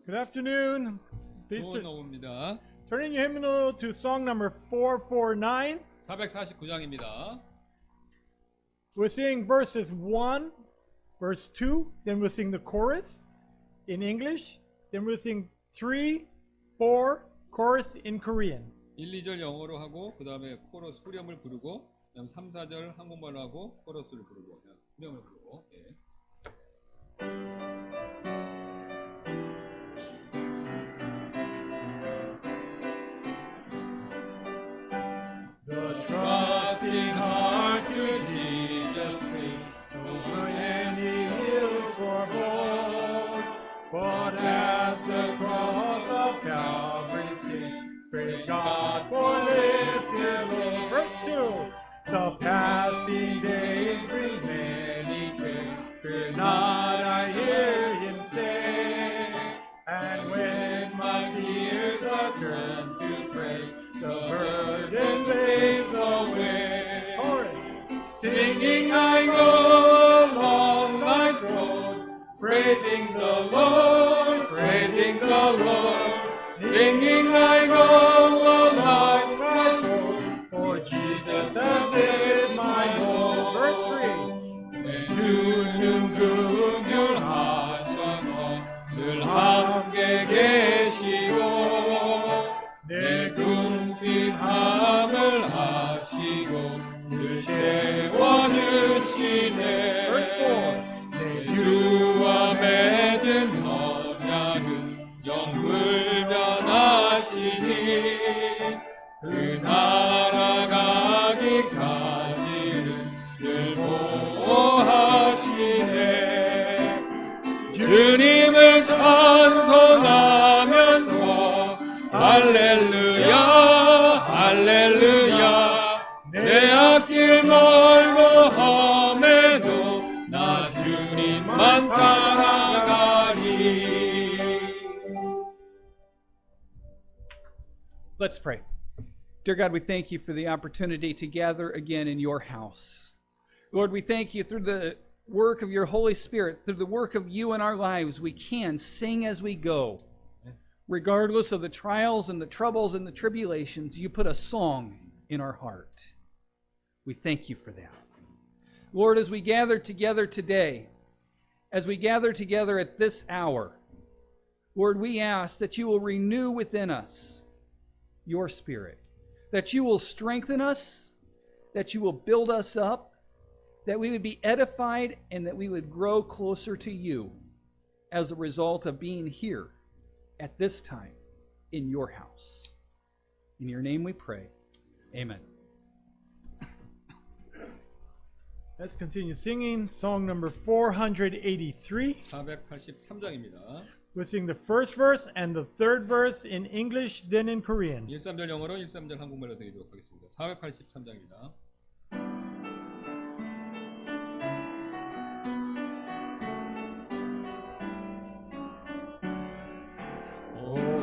Good afternoon. Please 좋은 오후입니다. turning your hymnal to song number 449. 449장입니다. We'll sing verses 1, verse 2, then we'll sing the chorus in English, then we'll sing 3, 4, chorus in Korean. 1, 2절 영어로 하고 그 다음에 코러스 후렴을 부르고 그 다음 3, 4절 한국말로 하고 코러스를 부르고 후렴을 부르고 The Trusting heart to Jesus brings over any hill foreboard, but at the cross of Calvary sing, praise God for lifted Lord. Verse 2, the passing days bring many cares, fear not, I hear him say, and when my fears are turned to praise, the burden fades away. Singing I go along life's road, praising the Lord, praising the Lord. Singing I go along life's road, for Jesus has saved my Lord. Verse 3, 내 주는 긍휼하셔서 늘 함께 계시고 내 궁핍함을 아시고 늘 채워주시네. 내 주와 맺은 언약은 영불변하시니 그 나라 가기까지는 늘 보호하시네. 주님을 찬송하면서 할렐루야 할렐루야 내 앞길 멀고 험해도 나 주님만 따라가리. Let's pray. Dear God, we thank you for the opportunity to gather again in your house. Lord, we thank you through the work of your Holy Spirit, through the work of you in our lives, we can sing as we go. Regardless of the trials and the troubles and the tribulations, you put a song in our heart. We thank you for that. Lord, as we gather together today, as we gather together at this hour, Lord, we ask that you will renew within us your Spirit, that you will strengthen us, that you will build us up, that we would be edified, and that we would grow closer to you as a result of being here at this time in your house. In your name we pray. Amen. Let's continue singing song number 483. 483장입니다. We'll sing the first verse and the third verse in English, then in Korean. 1,3절 영어로 1,3절 한국말로 드리도록 하겠습니다. 483장입니다.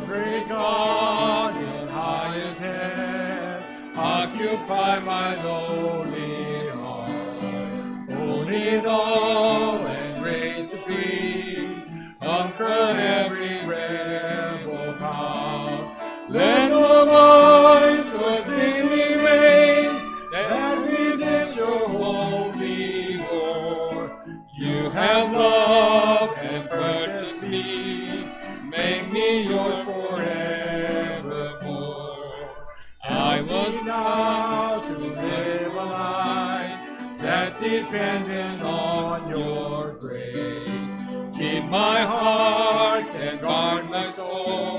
Great God in highest heaven, occupy my lowly heart. Only thou and grace supreme, conquer every rebel power. Let no voice within me reign, that resists your holy war. You have loved and purchased me, make me yours forevermore. I was now to live a life that's dependent on your grace. Keep my heart and guard my soul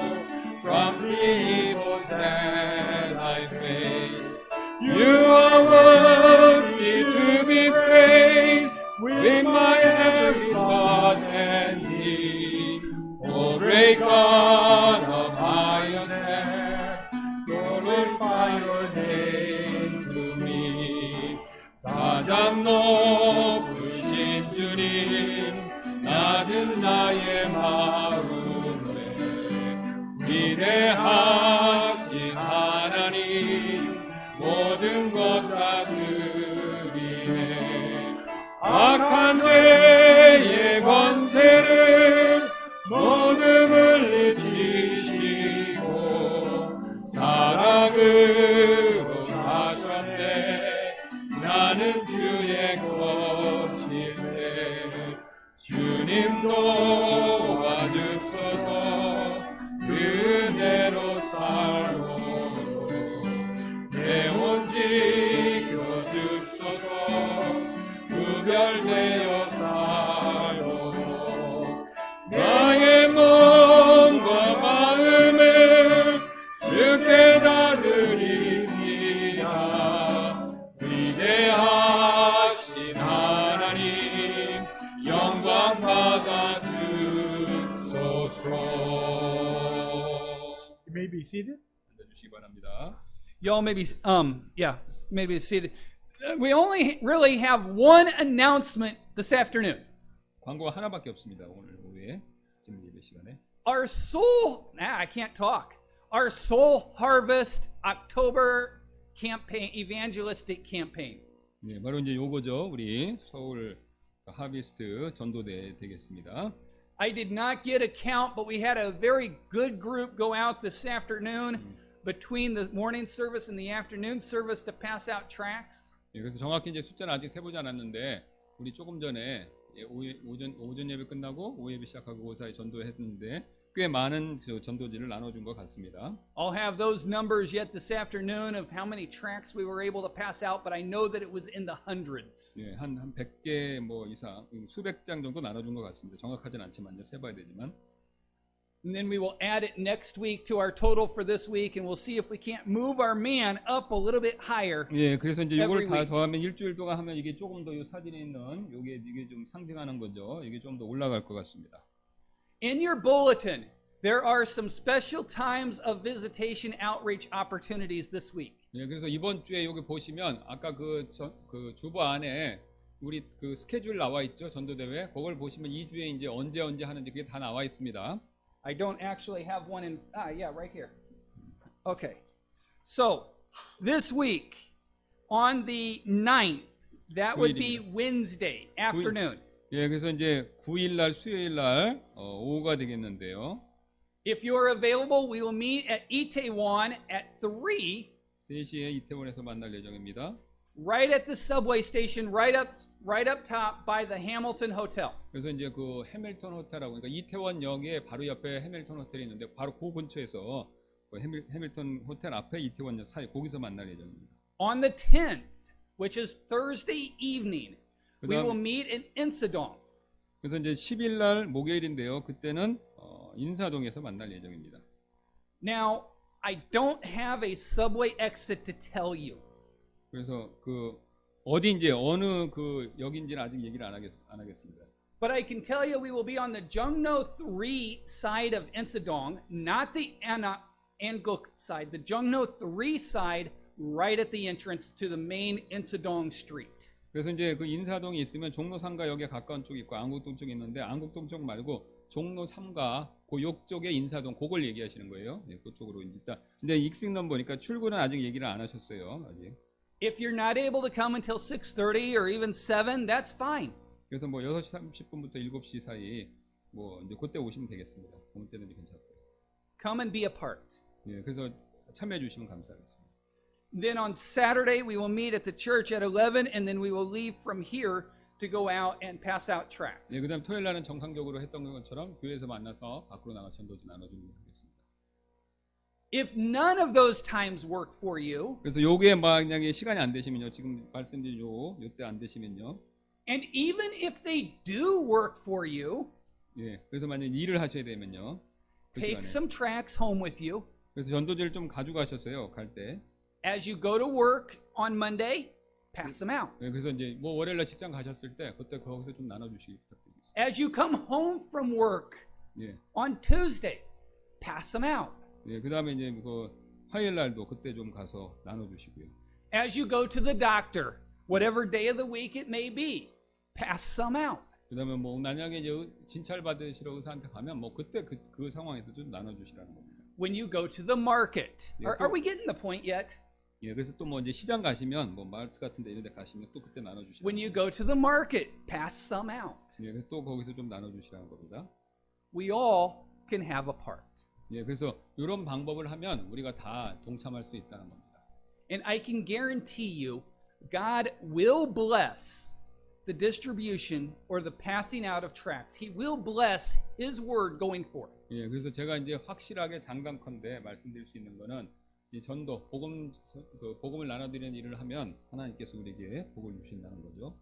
from the evils that I face. You are worthy to be praised with my every thought and deed. O great God of highest heaven, glorify your name to me. 가장 높으신 주님, 낮은 나의 마음에 위대하신 하나님, 모든 것 다스리네. 악한 죄의 권세를 모두 물리 주님 도와주소서 그대로 살도록 내온 지켜주소서 구별되어 살도록 나의 몸과 마음을 주께 다 드립니다. 위대하신 하나님 영광 받아 주소서. You may be seated. 앉아주시기 바랍니다. Y'all maybe maybe seated. We only really have one announcement this afternoon. 광고가 하나밖에 없습니다. 오늘 오후에 지금 예배 시간에. Our I can't talk. Our Soul Harvest October campaign, evangelistic campaign. 네, 바로 이제 요거죠. 우리 서울 하비스트 전도대 되겠습니다. I did not get a count, but we had a very good group go out this afternoon between the morning service and the afternoon service to pass out tracts. 예, 그래서 정확히 이제 숫자는 아직 세보지 않았는데 우리 조금 전에 오전 예배 끝나고 오후 예배 시작하고 그 사이 전도했는데 꽤 많은 전도지를 나눠준 것 같습니다. I'll have those numbers yet this afternoon of how many tracts we were able to pass out, but I know that it was in the hundreds. 예, 한 100개 뭐 이상 수백 장 정도 나눠준 것 같습니다. 정확하진 않지만요. 세봐야 되지만. And then we will add it next week to our total for this week, and we'll see if we can't move our man up a little bit higher. 예, 그래서 이제 Every 이걸 다 week. 더하면 일주일 동안 하면 이게 조금 더 이 사진에 있는 이게 좀 상징하는 거죠. 이게 좀 더 올라갈 것 같습니다. In your bulletin, there are some special times of visitation outreach opportunities this week. 예, 그래서 이번 주에 여기 보시면 아까 그 주보 안에 우리 그 스케줄 나와 있죠. 전도대회. 그걸 보시면 이 주에 이제 언제 하는지 그게 다 나와 있습니다. I don't actually have one in, right here. Okay. So, this week, on the 9th, that would be Wednesday afternoon. 예, 그래서 이제 9일 날 수요일 날 오후가 되겠는데요. If you're available, we will meet at Itaewon at 3, 3시에 이태원에서 만날 예정입니다. right at the subway station, right up top by the Hamilton Hotel. 그래서 이제 그 해밀턴 호텔하고 그러니까 이태원역에 바로 옆에 해밀턴 호텔이 있는데 바로 그 근처에서 그 해밀턴 호텔 앞에 이태원역 사이 거기서 만날 예정입니다. On the 10th, which is Thursday evening, we 그다음- will meet in Insadong. 그래서 이제 10일 날 목요일인데요. 그때는 인사동에서 만날 예정입니다. Now, I don't have a subway exit to tell you. 그래서 그 어디인지 어느 그 역인지는 아직 얘기를 안 하겠습니다. But I can tell you we will be on the Jungno 3 side of Insadong, not the Anguk side, the Jungno 3 side right at the entrance to the main Insadong street. 그래서 이제 그 인사동이 있으면 종로 3가역에 가까운 쪽이 있고 안국동 쪽이 있는데 안국동 쪽 말고 종로 3가 그 역 쪽에 인사동 그걸 얘기하시는 거예요. 네, 그쪽으로 일단 근데 익식 넘버니까 출구는 아직 얘기를 안 하셨어요. 아직. If you're not able to come until 6:30 or even 7, that's fine. 그래서 뭐 6시 30분부터 7시 사이 뭐 이제 그때 오시면 되겠습니다. 그때는 괜찮고요. Come and be a part. 예, 그래서 참여해 주시면 감사하겠습니다. Then on Saturday, we will meet at the church at 11, and then we will leave from here to go out and pass out tracts. 예, 그다음 토요일 날은 정상적으로 했던 것처럼 교회에서 만나서 밖으로 나가 전도지 나눠주는 거 하겠습니다. If none of those times work for you, 그래서 요게 만약에 시간이 안 되시면요, 지금 말씀드린 요때 안 되시면요, and even if they do work for you, 예, 그래서 만약 일을 하셔야 되면요, 그 take 시간에. some tracts home with you. 그래서 전도지를 좀 가져가셨어요, 갈 때. As you go to work on Monday, pass them out. 예, 그래서 이제 뭐 월요일 날 직장 가셨을 때 그때 거기서 좀 나눠주시기 부탁드리겠습니다. As you come home from work 예, on Tuesday, pass them out. 예, 그다음에 이제 그 화요일 날도 그때 좀 가서 나눠주시고요. As you go to the doctor, whatever day of the week it may be, pass some out. 그다음에 뭐 만약에 이제 진찰 받으시러 의사한테 가면 뭐 그때 그 상황에서 좀 나눠주시라는 겁니다. When you go to the market, Yeah, are we getting the point yet? 예, 그래서 또 뭐 이제 시장 가시면 뭐 마트 같은 데 이런 데 가시면 또 그때 나눠주시라는 When you 겁니다. go to the market, pass some out. 예, 그래서 또 거기서 좀 나눠주시라는 겁니다. We all can have a part. 예, 그래서 이런 방법을 하면 우리가 다 동참할 수 있다는 겁니다. And I can guarantee you, God will bless the distribution or the passing out of tracts. He will bless his word going forth. 예, 그래서 제가 이제 확실하게 장담컨대 말씀드릴 수 있는 거는 이 전도, 복음을 나눠드리는 일을 하면 하나님께서 우리에게 복을 주신다는 거죠.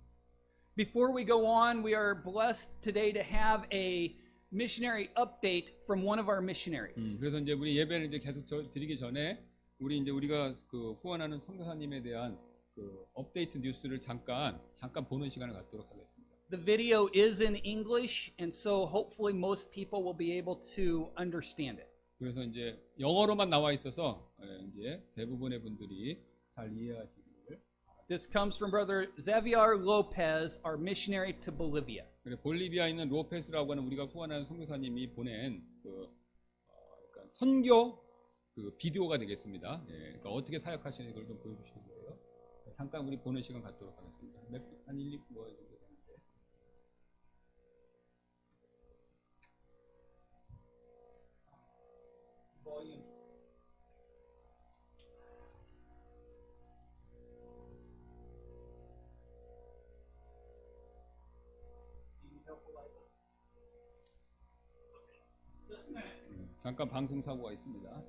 Before we go on, we are blessed today to have a missionary update from one of our missionaries. 그래서 이제 우리 예배를 이제 계속 드리기 전에 우리가 그 후원하는 선교사님에 대한 그 업데이트 뉴스를 잠깐 보는 시간을 갖도록 하겠습니다. The video is in English, and so hopefully most people will be able to understand it. 그래서 이제 영어로만 나와 있어서 이제 대부분의 분들이 잘 이해하시기를. This comes from Brother Xavier Lopez, our missionary to Bolivia. 볼리비아에 있는 로페스라고 하는 우리가 후원하는 선교사님이 보낸 그러니까 선교 그 비디오가 되겠습니다. 예, 그러니까 어떻게 사역하시는 걸 좀 보여주시는 거예요. 잠깐 우리 보는 시간 갖도록 하겠습니다. 한 1, 2, 뭐 정도 되는데. Volume. 잠깐 방송 사고가 있습니다.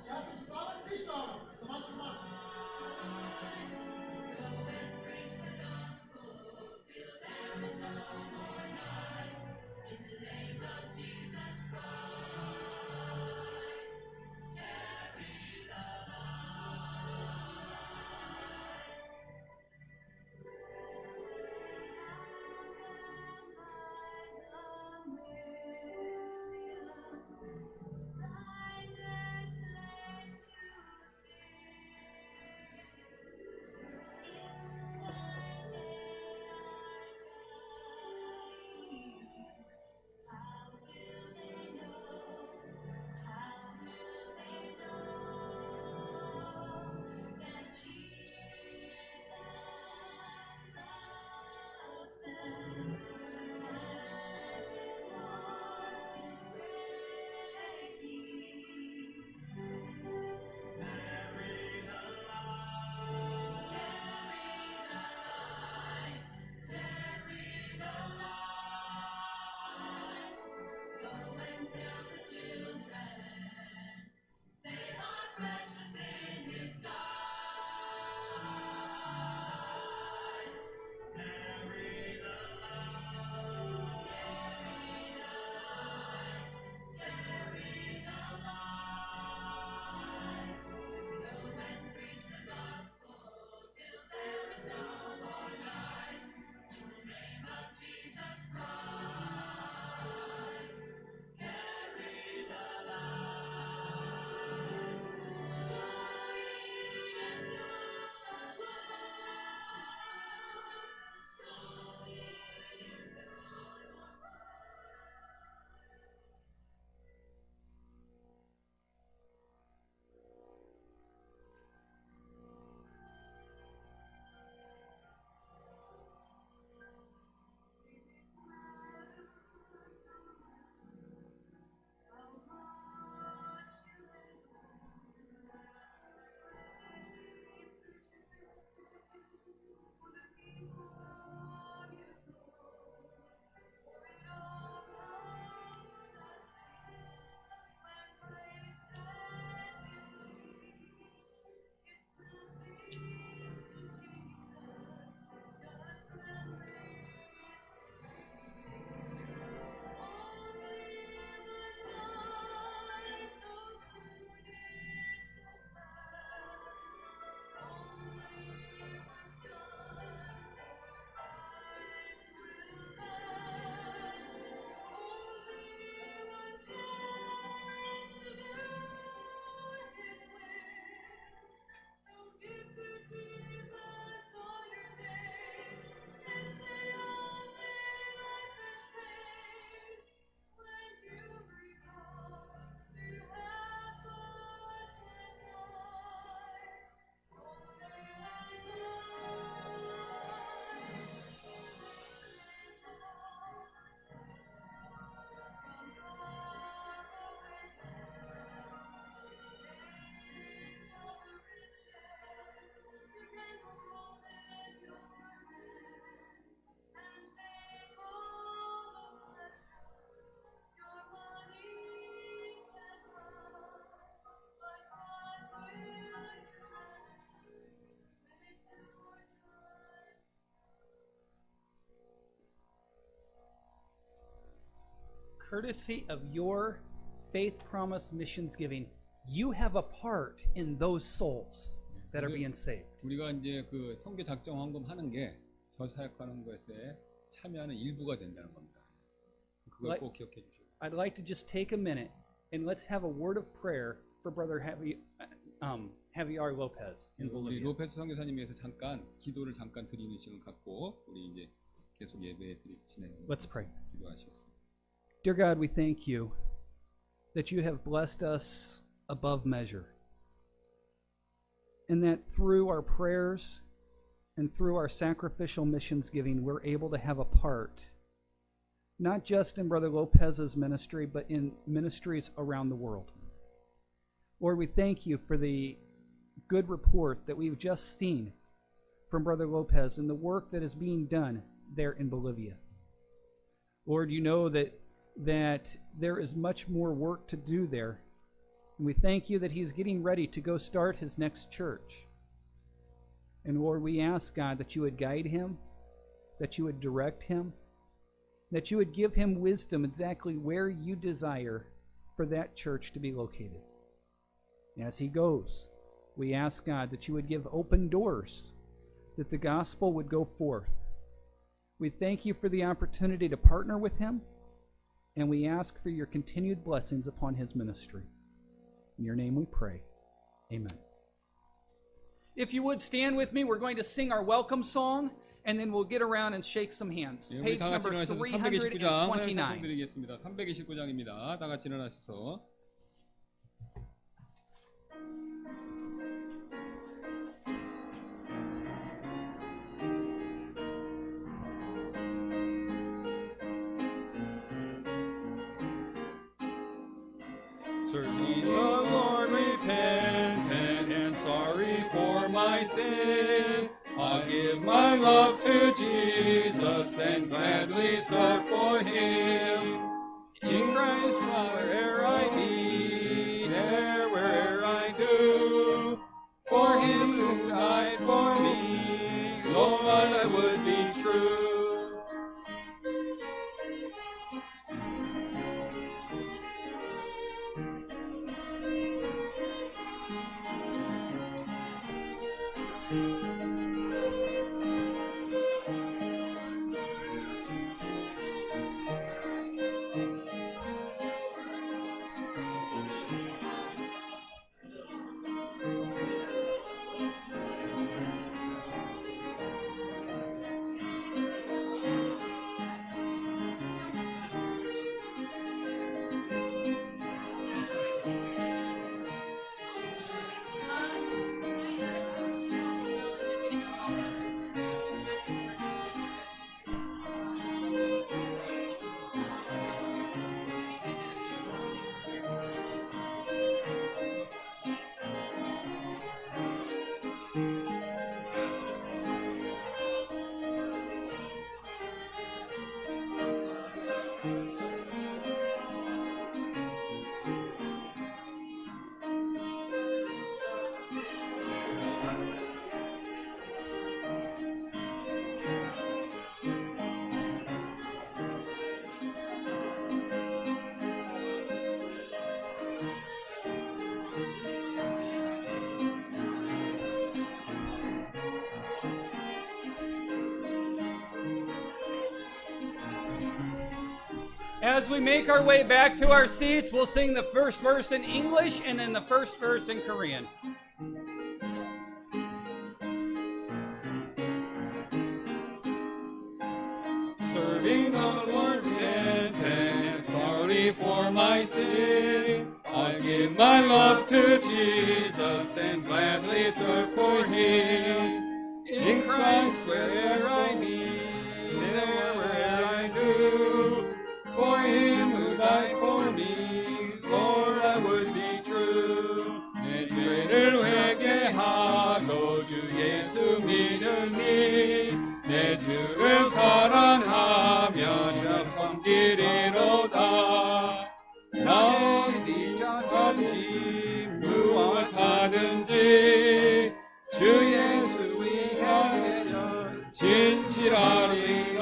Ya se estaba Cristo. Come on, come on. courtesy of your faith promise missions giving, you have a part in those souls that are being saved. 우리가 이제 그 선교 작정 헌금 하는 게 저 사역하는 것에 참여하는 일부가 된다는 겁니다. 그걸 꼭 기억해 주시고. I'd like to just take a minute and let's have a word of prayer for Brother Javier Lopez in 우리 Bolivia. 로페스 선교사님 위해서 잠깐 기도를 잠깐 드리는 시간 갖고 우리 이제 계속 예배 진행하겠습니다. Let's pray. 기도하시겠습니다. Dear God, we thank you that you have blessed us above measure, and that through our prayers and through our sacrificial missions giving, we're able to have a part, not just in Brother Lopez's ministry, but in ministries around the world. Lord, we thank you for the good report that we've just seen from Brother Lopez and the work that is being done there in Bolivia. Lord, you know that there is much more work to do there. And we thank you that he's getting ready to go start his next church. And Lord, we ask, God, that you would guide him, that you would direct him, that you would give him wisdom exactly where you desire for that church to be located. As he goes, we ask, God, that you would give open doors, that the gospel would go forth. We thank you for the opportunity to partner with him, and we ask for your continued blessings upon his ministry. In your name we pray. Amen. If you would stand with me, we're going to sing our welcome song, and then we'll get around and shake some hands. 우리 Page 다 같이 number 일어나셔서 329장 329. 찬송드리겠습니다. 329장입니다. 다 같이 일어나셔서 Serving the Lord repentant and sorry for my sin, I'll give my love to Jesus and gladly serve for him. In Christ, where'er I be, there where'er I do, for him who died for me, Lord, I would be true. As we make our way back to our seats, we'll sing the first verse in English and then the first verse in Korean. Serving the Lord repentant, sorry for my sin, I give my love to Jesus and gladly serve for him. In Christ, wherever I be, there where I do, for him who died for me, Lord, I would be true. 내 죄를 회개하고 주 예수 믿으니 내 주를 사랑하며 주 섬기리로다. 나 어디든지 무엇하든지 주 예수 위하여 진실하리라.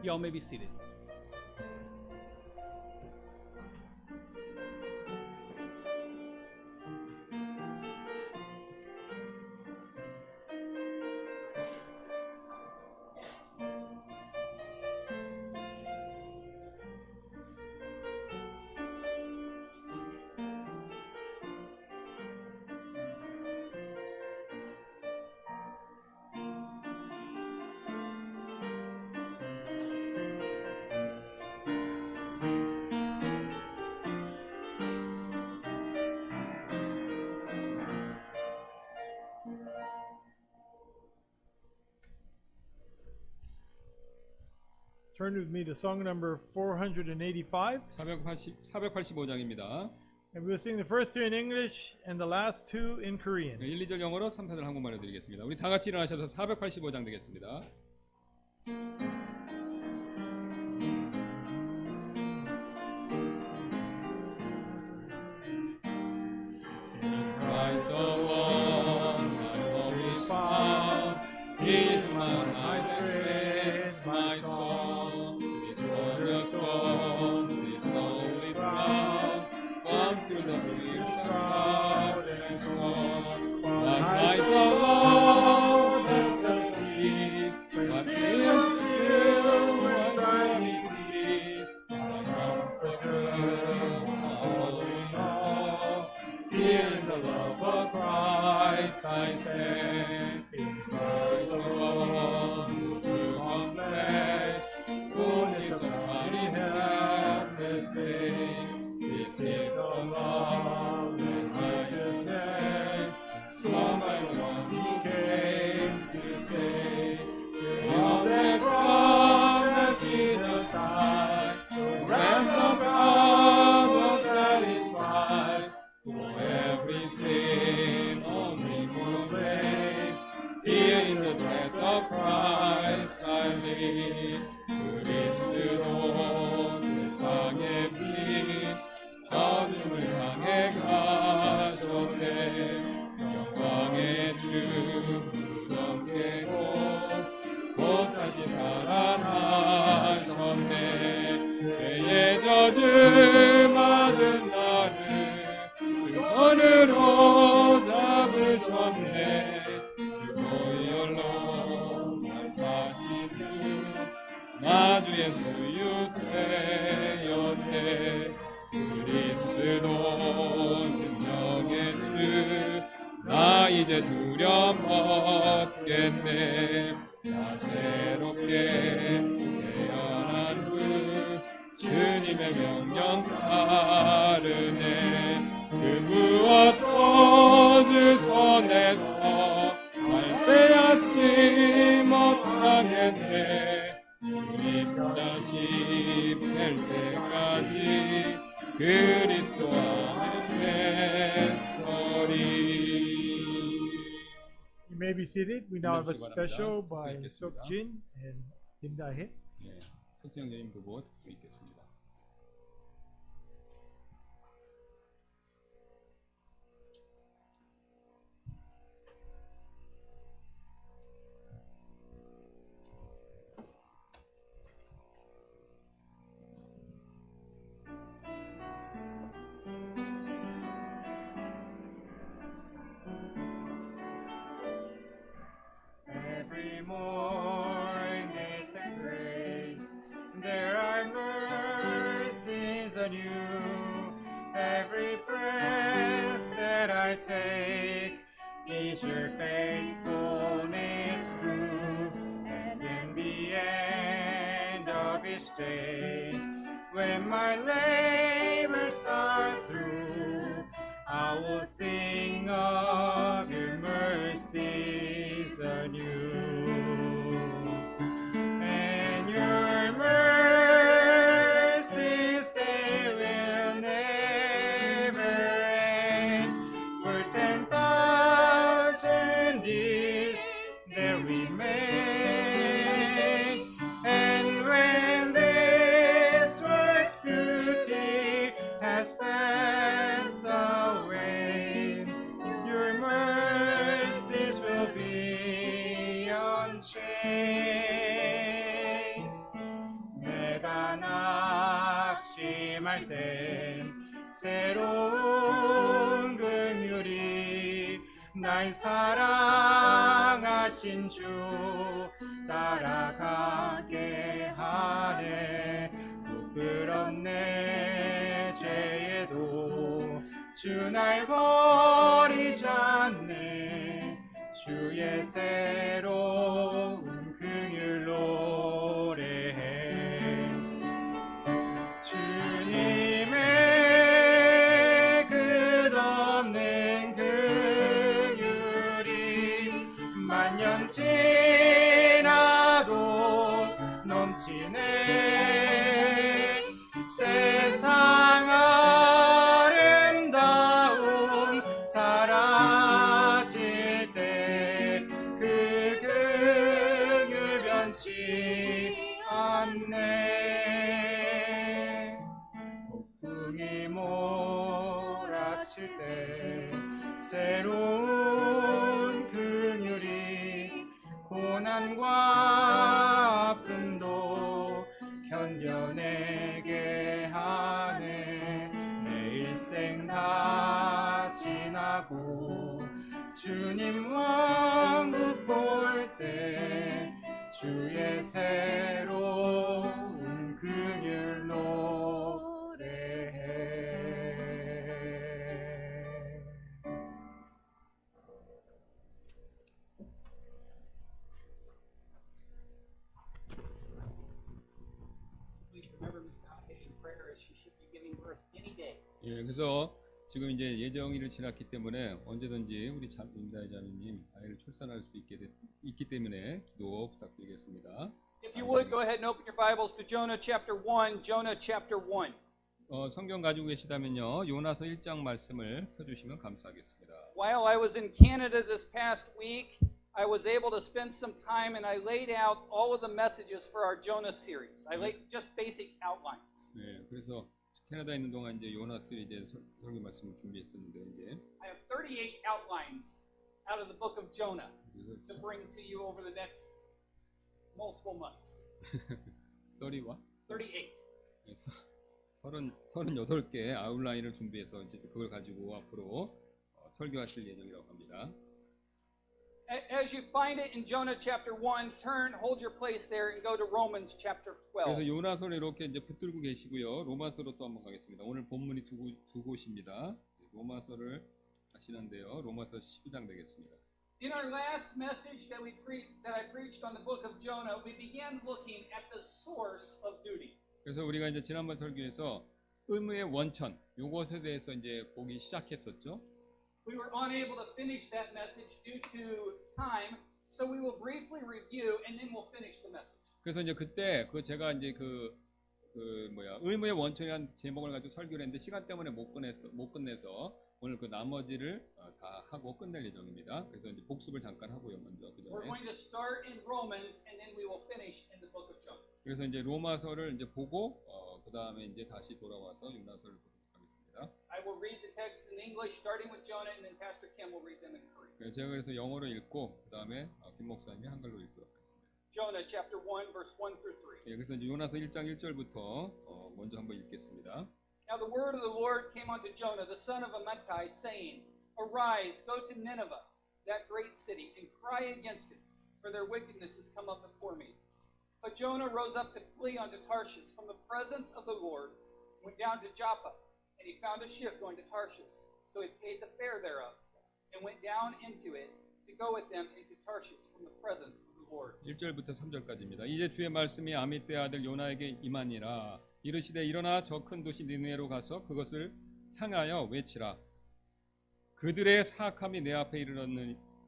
Y'all may be seated. Turn with me to song number 485. 485장입니다. And we'll sing the first two in English and the last two in Korean. 1, 2절 영어로 3, 4절 한국말로 드리겠습니다. 우리 다 같이 일어나셔서 485장 되겠습니다. Christ alone, my hope is found. He is my strength, my song. This cornerstone, this solid ground, from to the hills proud and strong. But Christ alone, that does peace, but He is still my strong cease. My comforter, all in all, here in the love of Christ I stand. In Christ alone, who on flesh, fullness of body helpless faith, His gift of love and righteousness, slain by the one He came to save. On that cross that Jesus died, the wrath of God was satisfied. For every sin on me was laid. Here in the dress of Christ I live. 그리스도 세상의 빛, 어둠을 향해 가셨네. 영광의 주 무덤 깨고 곧 다시 살아나셨네. 죄의 젖을 받은 나를 그 손으로 잡으셨네. 주의 혈로 날 사시는 나 주의 소유 되었네. 그리스도 능력의 주, 나 이제 두려움 없겠네. 나 새롭게 태어난 후 주님의 명령 따르네. 그 무엇도 주 손에서 날 빼앗지 못하겠네. 주님 다시 뵐 때까지 그리스도 안에 서리. You may be seated. We now have a special by Sok Jin and Kim Dae. 예, 석정 여인 부부 듣고 있겠습니다. Every morning at the grace, there are mercies anew. Every breath that I take is your faithfulness proved. And in the end of each day, when my labors are through, I will sing of your mercies anew. And your mercies, they will never end. For 10,000 years they remain. And when this world's beauty has passed away, your mercies will be 할 땐 새로운 긍휼이 날 사랑하신 주 따라가게 하네. 부끄럽네 죄에도 주 날 버리지 않네. 주의 새로운 긍휼 노래해. 주님의 끝없는 긍휼이 만년 지나도 넘치네. 세상 아름다움 사라질 때 그 긍휼 변치 않네. 폭풍이 몰아칠 때 새로운 긍휼이 고난과 아픔도 견뎌내게 하네. 내 일생 다 지나고 주님 왕국 볼 때 주의 새로운 긍휼 노래해. Please remember Miss Alhei in prayer as she should be giving birth any day. 예, 그래서 지금 이제 예정일을 지났기 때문에 언제든지 우리 임다희 자매님 아이를 출산할 수 있기 때문에 기도 부탁드리겠습니다. If you would, go ahead and open your Bibles to Jonah chapter 1. Jonah chapter 1. 성경 가지고 계시다면요, 요나서 1장 말씀을 펴주시면 감사하겠습니다. While I was in Canada this past week, I was able to spend some time and I laid out all of the messages for our Jonah series. I laid just basic outlines. 네, 그래서 캐나다에 있는 동안 이제 요나스의 이제 설교 말씀을 준비했었는데 이제 I have 38 outlines out of the book of Jonah to 그래서 bring to you over the next multiple months. 30와 38. 그래서 38개 아웃라인을 준비해서 이제 그걸 가지고 앞으로 설교하실 예정이라고 합니다. As you find it in Jonah chapter 1, hold your place there and go to Romans chapter 그래서 12. 요나서를 이렇게 이제 붙들고 계시고요. 로마서로 또 한번 가겠습니다. 오늘 본문이 두 곳입니다. 로마서를 하시는데요. 로마서 12장 되겠습니다. In our last message that I preached on the book of Jonah, we began looking at the source of duty. 그래서 우리가 이제 지난번 설교에서 의무의 원천 요것에 대해서 이제 보기 시작했었죠. We were unable to finish that message due to time, so we will briefly review and then we'll finish the message. 그래서 이제 그때 제가 이제 의무의 원천이라는 제목을 가지고 설교를 했는데 시간 때문에 못 끝내서 오늘 그 나머지를 다 하고 끝낼 예정입니다. 그래서 이제 복습을 잠깐 하고요, 먼저 그 We're 전에. going to start in Romans and then we will finish in the book of Jonah. 그래서 이제 로마서를 이제 보고 그 다음에 이제 다시 돌아와서 요나서를 보도록 하겠습니다. I will read the text in English, starting with Jonah, and then Pastor Kim will read them in Korean. 제가 그래서 영어로 읽고 그 다음에 김 목사님이 한글로 읽도록 하겠습니다. Jonah chapter 1, verse 1 through 3. 그래서 이제 요나서 1장 1절부터 먼저 한번 읽겠습니다. Now the word of the Lord came unto Jonah, the son of Amittai, saying, Arise, go to Nineveh, that great city, and cry against it, for their wickedness has come up before me. But Jonah rose up to flee unto Tarshish from the presence of the Lord, went down to Joppa, and he found a ship going to Tarshish. So he paid the fare thereof, and went down into it to go with them into Tarshish from the presence of the Lord. 1절부터 3절까지입니다. 이제 주의 말씀이 아미떼 아들 요나에게 임하니라. 이르시되 일어나 저 큰 도시 니느웨로 가서 그것을 향하여 외치라. 그들의 사악함이 내 앞에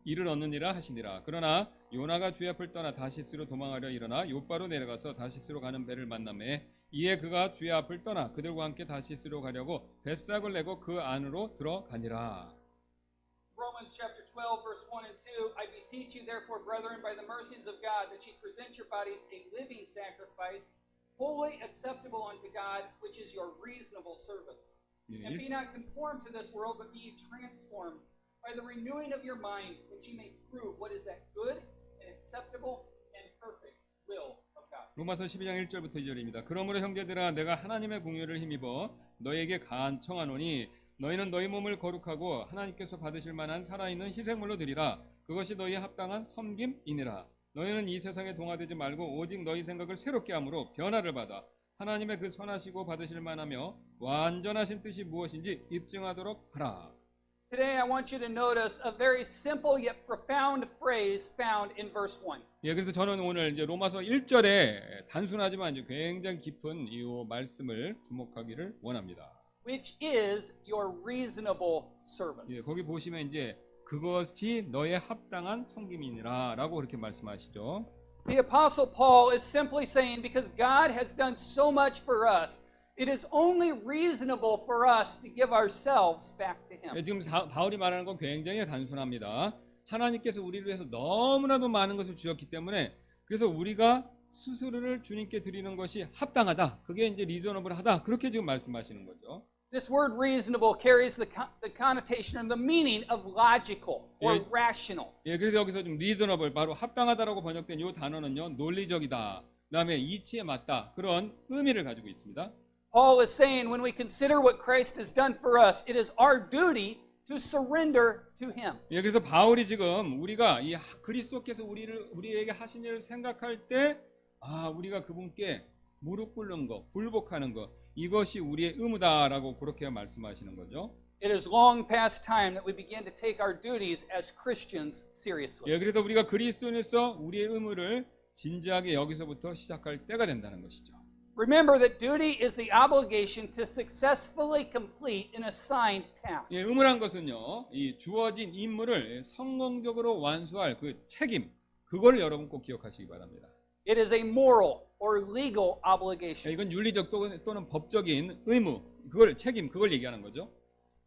이르렀느니라 하시니라. 그러나 요나가 주의 앞을 떠나 다시스로 도망하려 일어나 요바로 내려가서 다시스로 가는 배를 만나매 이에 그가 주의 앞을 떠나 그들과 함께 다시스로 가려고 뱃삭을 내고 그 안으로 들어가니라. Romans chapter 12, verse 1 and 2, I beseech you therefore, brethren, by the mercies of God, that ye present your bodies a living sacrifice, holy acceptable unto God, which is your reasonable service. And be not conformed to this world, but be ye transformed by the renewing of your mind, that ye may prove what is that good and acceptable and perfect will of God. 로마서 12장 1절부터 2절입니다. 그러므로 형제들아 내가 하나님의 공의를 힘입어 너희에게 간청하노니 너희는 너희 몸을 거룩하고 하나님께서 받으실 만한 살아있는 희생물로 드리라. 그것이 너희에 합당한 섬김이니라. 너희는 이 세상에 동화되지 말고 오직 너희 생각을 새롭게 함으로 변화를 받아 하나님의 그 선하시고 받으실 만하며 완전하신 뜻이 무엇인지 입증하도록 하라. Today I want you to notice a very simple yet profound phrase found in verse 1. 예, 그래서 저는 오늘 이제 로마서 1절에 단순하지만 이제 굉장히 깊은 이 말씀을 주목하기를 원합니다. Which is your reasonable service. 예, 거기 보시면 이제 그것이 너의 합당한 섬김이니라라고 그렇게 말씀하시죠. The Apostle Paul is simply saying because God has done so much for us, it is only reasonable for us to give ourselves back to Him. 예, 지금 바울이 말하는 건 굉장히 단순합니다. 하나님께서 우리를 위해서 너무나도 많은 것을 주셨기 때문에 그래서 우리가 스스로를 주님께 드리는 것이 합당하다. 그게 이제 리저너블하다. 그렇게 지금 말씀하시는 거죠. This word reasonable carries the connotation and the meaning of logical or 예. rational. 예, 그래서 여기서 좀 리저너블 바로 합당하다라고 번역된 이 단어는요. 논리적이다. 그다음에 이치에 맞다. 그런 의미를 가지고 있습니다. Paul is saying when we consider what Christ has done for us, it is our duty to surrender to Him. 예, 그래서 바울이 지금 우리가 이 그리스도께서 우리에게 하신 일을 생각할 때 우리가 그분께 무릎 꿇는 거, 굴복하는 거 이것이 우리의 의무다라고 그렇게 말씀하시는 거죠. It is long past time that we begin to take our duties as Christians seriously. 예, 그래서 우리가 그리스도인으로서 우리의 의무를 진지하게 여기서부터 시작할 때가 된다는 것이죠. Remember that duty is the obligation to successfully complete an assigned task. 예, 의무란 것은요, 이 주어진 임무를 성공적으로 완수할 그 책임, 그걸 여러분 꼭 기억하시기 바랍니다. It is a moral or legal 예, obligation. 이건 윤리적 또는 법적인 의무, 그걸 얘기하는 거죠.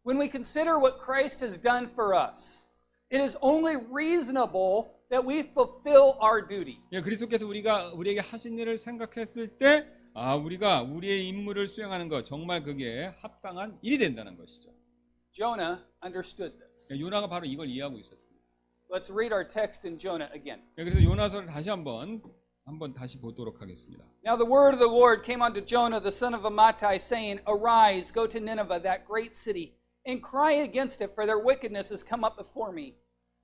When we consider what Christ has done for us, it is only reasonable that we fulfill our duty. 예, 그리스도께서 우리에게 하신 일을 생각했을 때, 우리가 우리의 임무를 수행하는 것 정말 그게 합당한 일이 된다는 것이죠. Jonah understood this. 예, 요나가 바로 이걸 이해하고 있었습니다. Let's read our text in Jonah again. 예, 그래서 요나서를 다시 한번 보도록 하겠습니다. Now the word of the Lord came unto Jonah the son of Amittai, saying, Arise, go to Nineveh, that great city, and cry against it, for their wickedness has come up before me.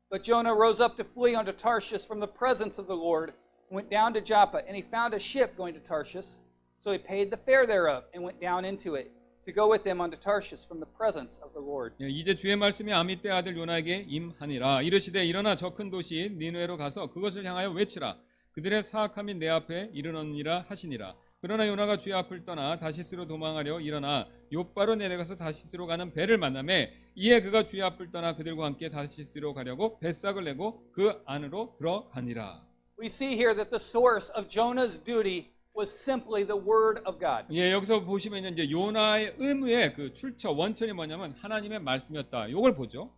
But Jonah rose up to flee unto Tarshish from the presence of the Lord, and went down to Joppa, and he found a ship going to Tarshish. So he paid the fare thereof, and went down into it, to go with them unto Tarshish from the presence of the Lord. 예, 이제 주의 말씀이 아미떼 아들 요나에게 임하니라. 이르시되 일어나 저 큰 도시 니느웨로 가서 그것을 향하여 외치라. 그들의 사악함이 내 앞에 이르렀느니라 하시니라. 그러나 요나가 주의 앞을 떠나 다시스로 도망하려 일어나 욥바로 내려가서 다시스로 가는 배를 만나매 이에 그가 주의 앞을 떠나 그들과 함께 다시스로 가려고 뱃삭을 내고 그 안으로 들어가니라. We see here that the source of Jonah's duty was simply the word of God. 예, 여기서 보시면 이제 요나의 의무의 그 출처 원천이 뭐냐면 하나님의 말씀이었다. 이걸 보죠.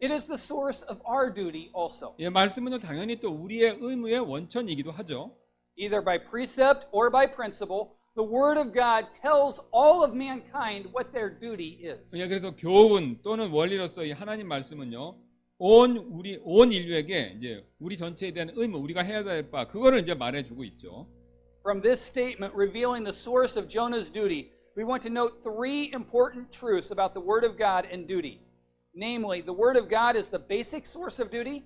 It is the source of our duty also. 예, 말씀은 당연히 또 우리의 의무의 원천이기도 하죠. Either by precept or by principle, the word of God tells all of mankind what their duty is. 예, 그래서 교훈 또는 원리로서 이 하나님 말씀은요. 온 인류에게 이제 우리 전체에 대한 의무, 우리가 해야 될 바 그거를 이제 말해주고 있죠. From this statement revealing the source of Jonah's duty, we want to note three important truths about the word of God and duty. Namely, the word of God is the basic source of duty,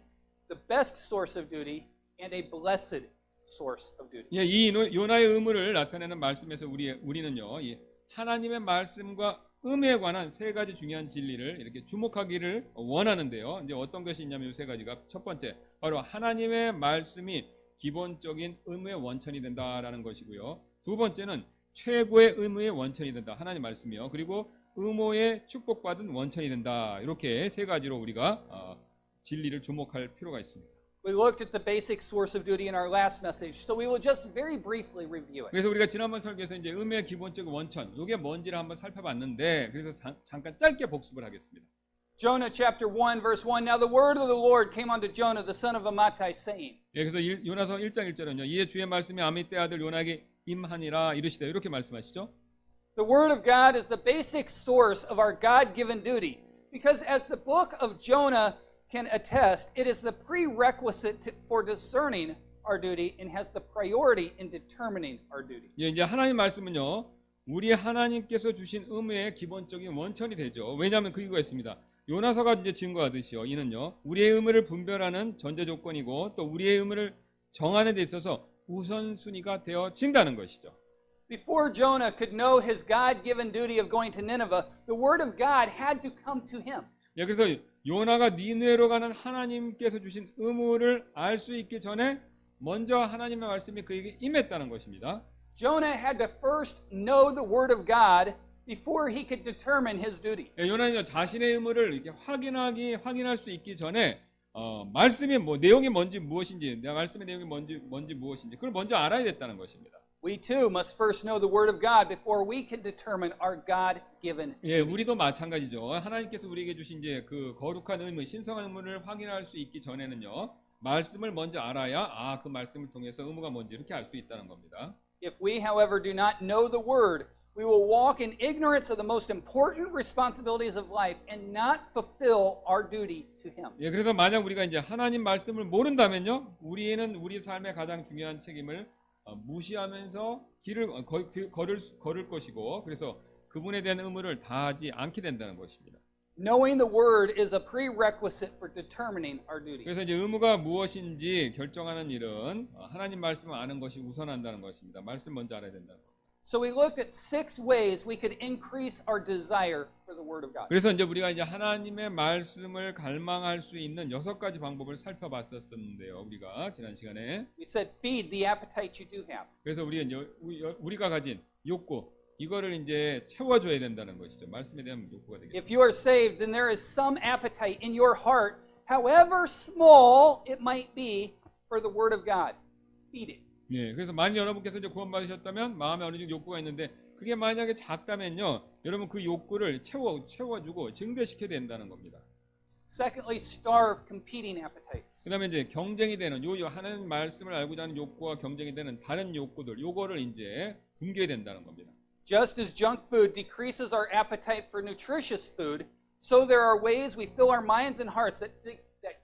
the best source of duty, and a blessed source of duty. 예, 이 요나의 의무를 나타내는 말씀에서 우리는요, 이 하나님의 말씀과 의무에 관한 세 가지 중요한 진리를 이렇게 주목하기를 원하는데요. 이제 어떤 것이 있냐면 이 세 가지가 첫 번째, 바로 하나님의 말씀이 기본적인 의무의 원천이 된다라는 것이고요. 두 번째는 최고의 의무의 원천이 된다. 하나님 말씀이요. 그리고 의무의 축복받은 원천이 된다. 이렇게 세 가지로 우리가 진리를 주목할 필요가 있습니다. We looked at the basic source of duty in our last message, so we will just very briefly review it. 그래서 우리가 지난번 설교에서 이제 의무의 기본적인 원천, 이게 뭔지를 한번 살펴봤는데, 그래서 잠깐 짧게 복습을 하겠습니다. Jonah chapter 1 verse 1. Now the word of the Lord came unto Jonah the son of Amittai, saying. 예, 그래서 요나서 1장 1절은요. 이에 주의 말씀이 아미떼 아들 요나에게 임하니라 이르시되 이렇게 말씀하시죠. The word of God is the basic source of our God-given duty, because as the book of Jonah can attest, it is the prerequisite for discerning our duty and has the priority in determining our duty. 예, 이제 하나님 말씀은요, 우리 하나님께서 주신 의무의 기본적인 원천이 되죠. 왜냐하면 그 이유가 있습니다. 요나서가 이제 증거하듯이요, 이는요, 우리의 의무를 분별하는 전제 조건이고 또 우리의 의무를 정하는 데 있어서 우선순위가 되어진다는 것이죠. Before Jonah could know his God-given duty of going to Nineveh, the word of God had to come to him. 예, 그래서 요나가 니느웨로 가는 하나님께서 주신 의무를 알 수 있기 전에 먼저 하나님의 말씀이 그에게 임했다는 것입니다. Jonah had to first know the word of God before he could determine his duty. 예, 요나는 자신의 의무를 이렇게 확인할 수 있기 전에 말씀이 내용이 뭔지 무엇인지, 내가 말씀의 내용이 뭔지 무엇인지 그걸 먼저 알아야 됐다는 것입니다. We too must first know the word of God before we can determine our God-given. 예, 우리도 마찬가지죠. 하나님께서 우리에게 주신 이제 그 거룩한 의무, 신성한 의무를 확인할 수 있기 전에는요, 말씀을 먼저 알아야 그 말씀을 통해서 의무가 뭔지 이렇게 알 수 있다는 겁니다. If we, however, do not know the word, we will walk in ignorance of the most important responsibilities of life and not fulfill our duty to Him. 예, 그래서 만약 우리가 이제 하나님 말씀을 모른다면요, 우리는 우리 삶의 가장 중요한 책임을 무시하면서 길을 걸을 것이고, 그래서 그분에 대한 의무를 다하지 않게 된다는 것입니다. Knowing the word is a prerequisite for determining our duty. 그래서 이제 의무가 무엇인지 결정하는 일은 하나님 말씀을 아는 것이 우선한다는 것입니다. 말씀 먼저 알아야 된다는 것. So we looked at 6 ways we could increase our desire for the word of God. 그래서 이제 우리가 이제 하나님의 말씀을 갈망할 수 있는 6가지 방법을 살펴봤었는데요. 우리가 지난 시간에. We said feed the appetite you do have. 그래서 우리가 가진 욕구, 이거를 이제 채워줘야 된다는 것이죠. 말씀에 대한 욕구가 되겠죠. If you are saved, then there is some appetite in your heart, however small it might be, for the word of God. Feed it. 예, 그래서 만약 여러분께서 이제 구원받으셨다면 마음에 어느 정도 욕구가 있는데 그게 만약에 작다면요, 여러분 그 욕구를 채워주고 증대시켜야 된다는 겁니다. Secondly, starve competing appetites. 그다음에 이제 경쟁이 되는 하나님 말씀을 알고자 하는 욕구와 경쟁이 되는 다른 욕구들, 요거를 이제 굶겨야 된다는 겁니다. Just as junk food decreases our appetite for nutritious food, so there are ways we fill our minds and hearts that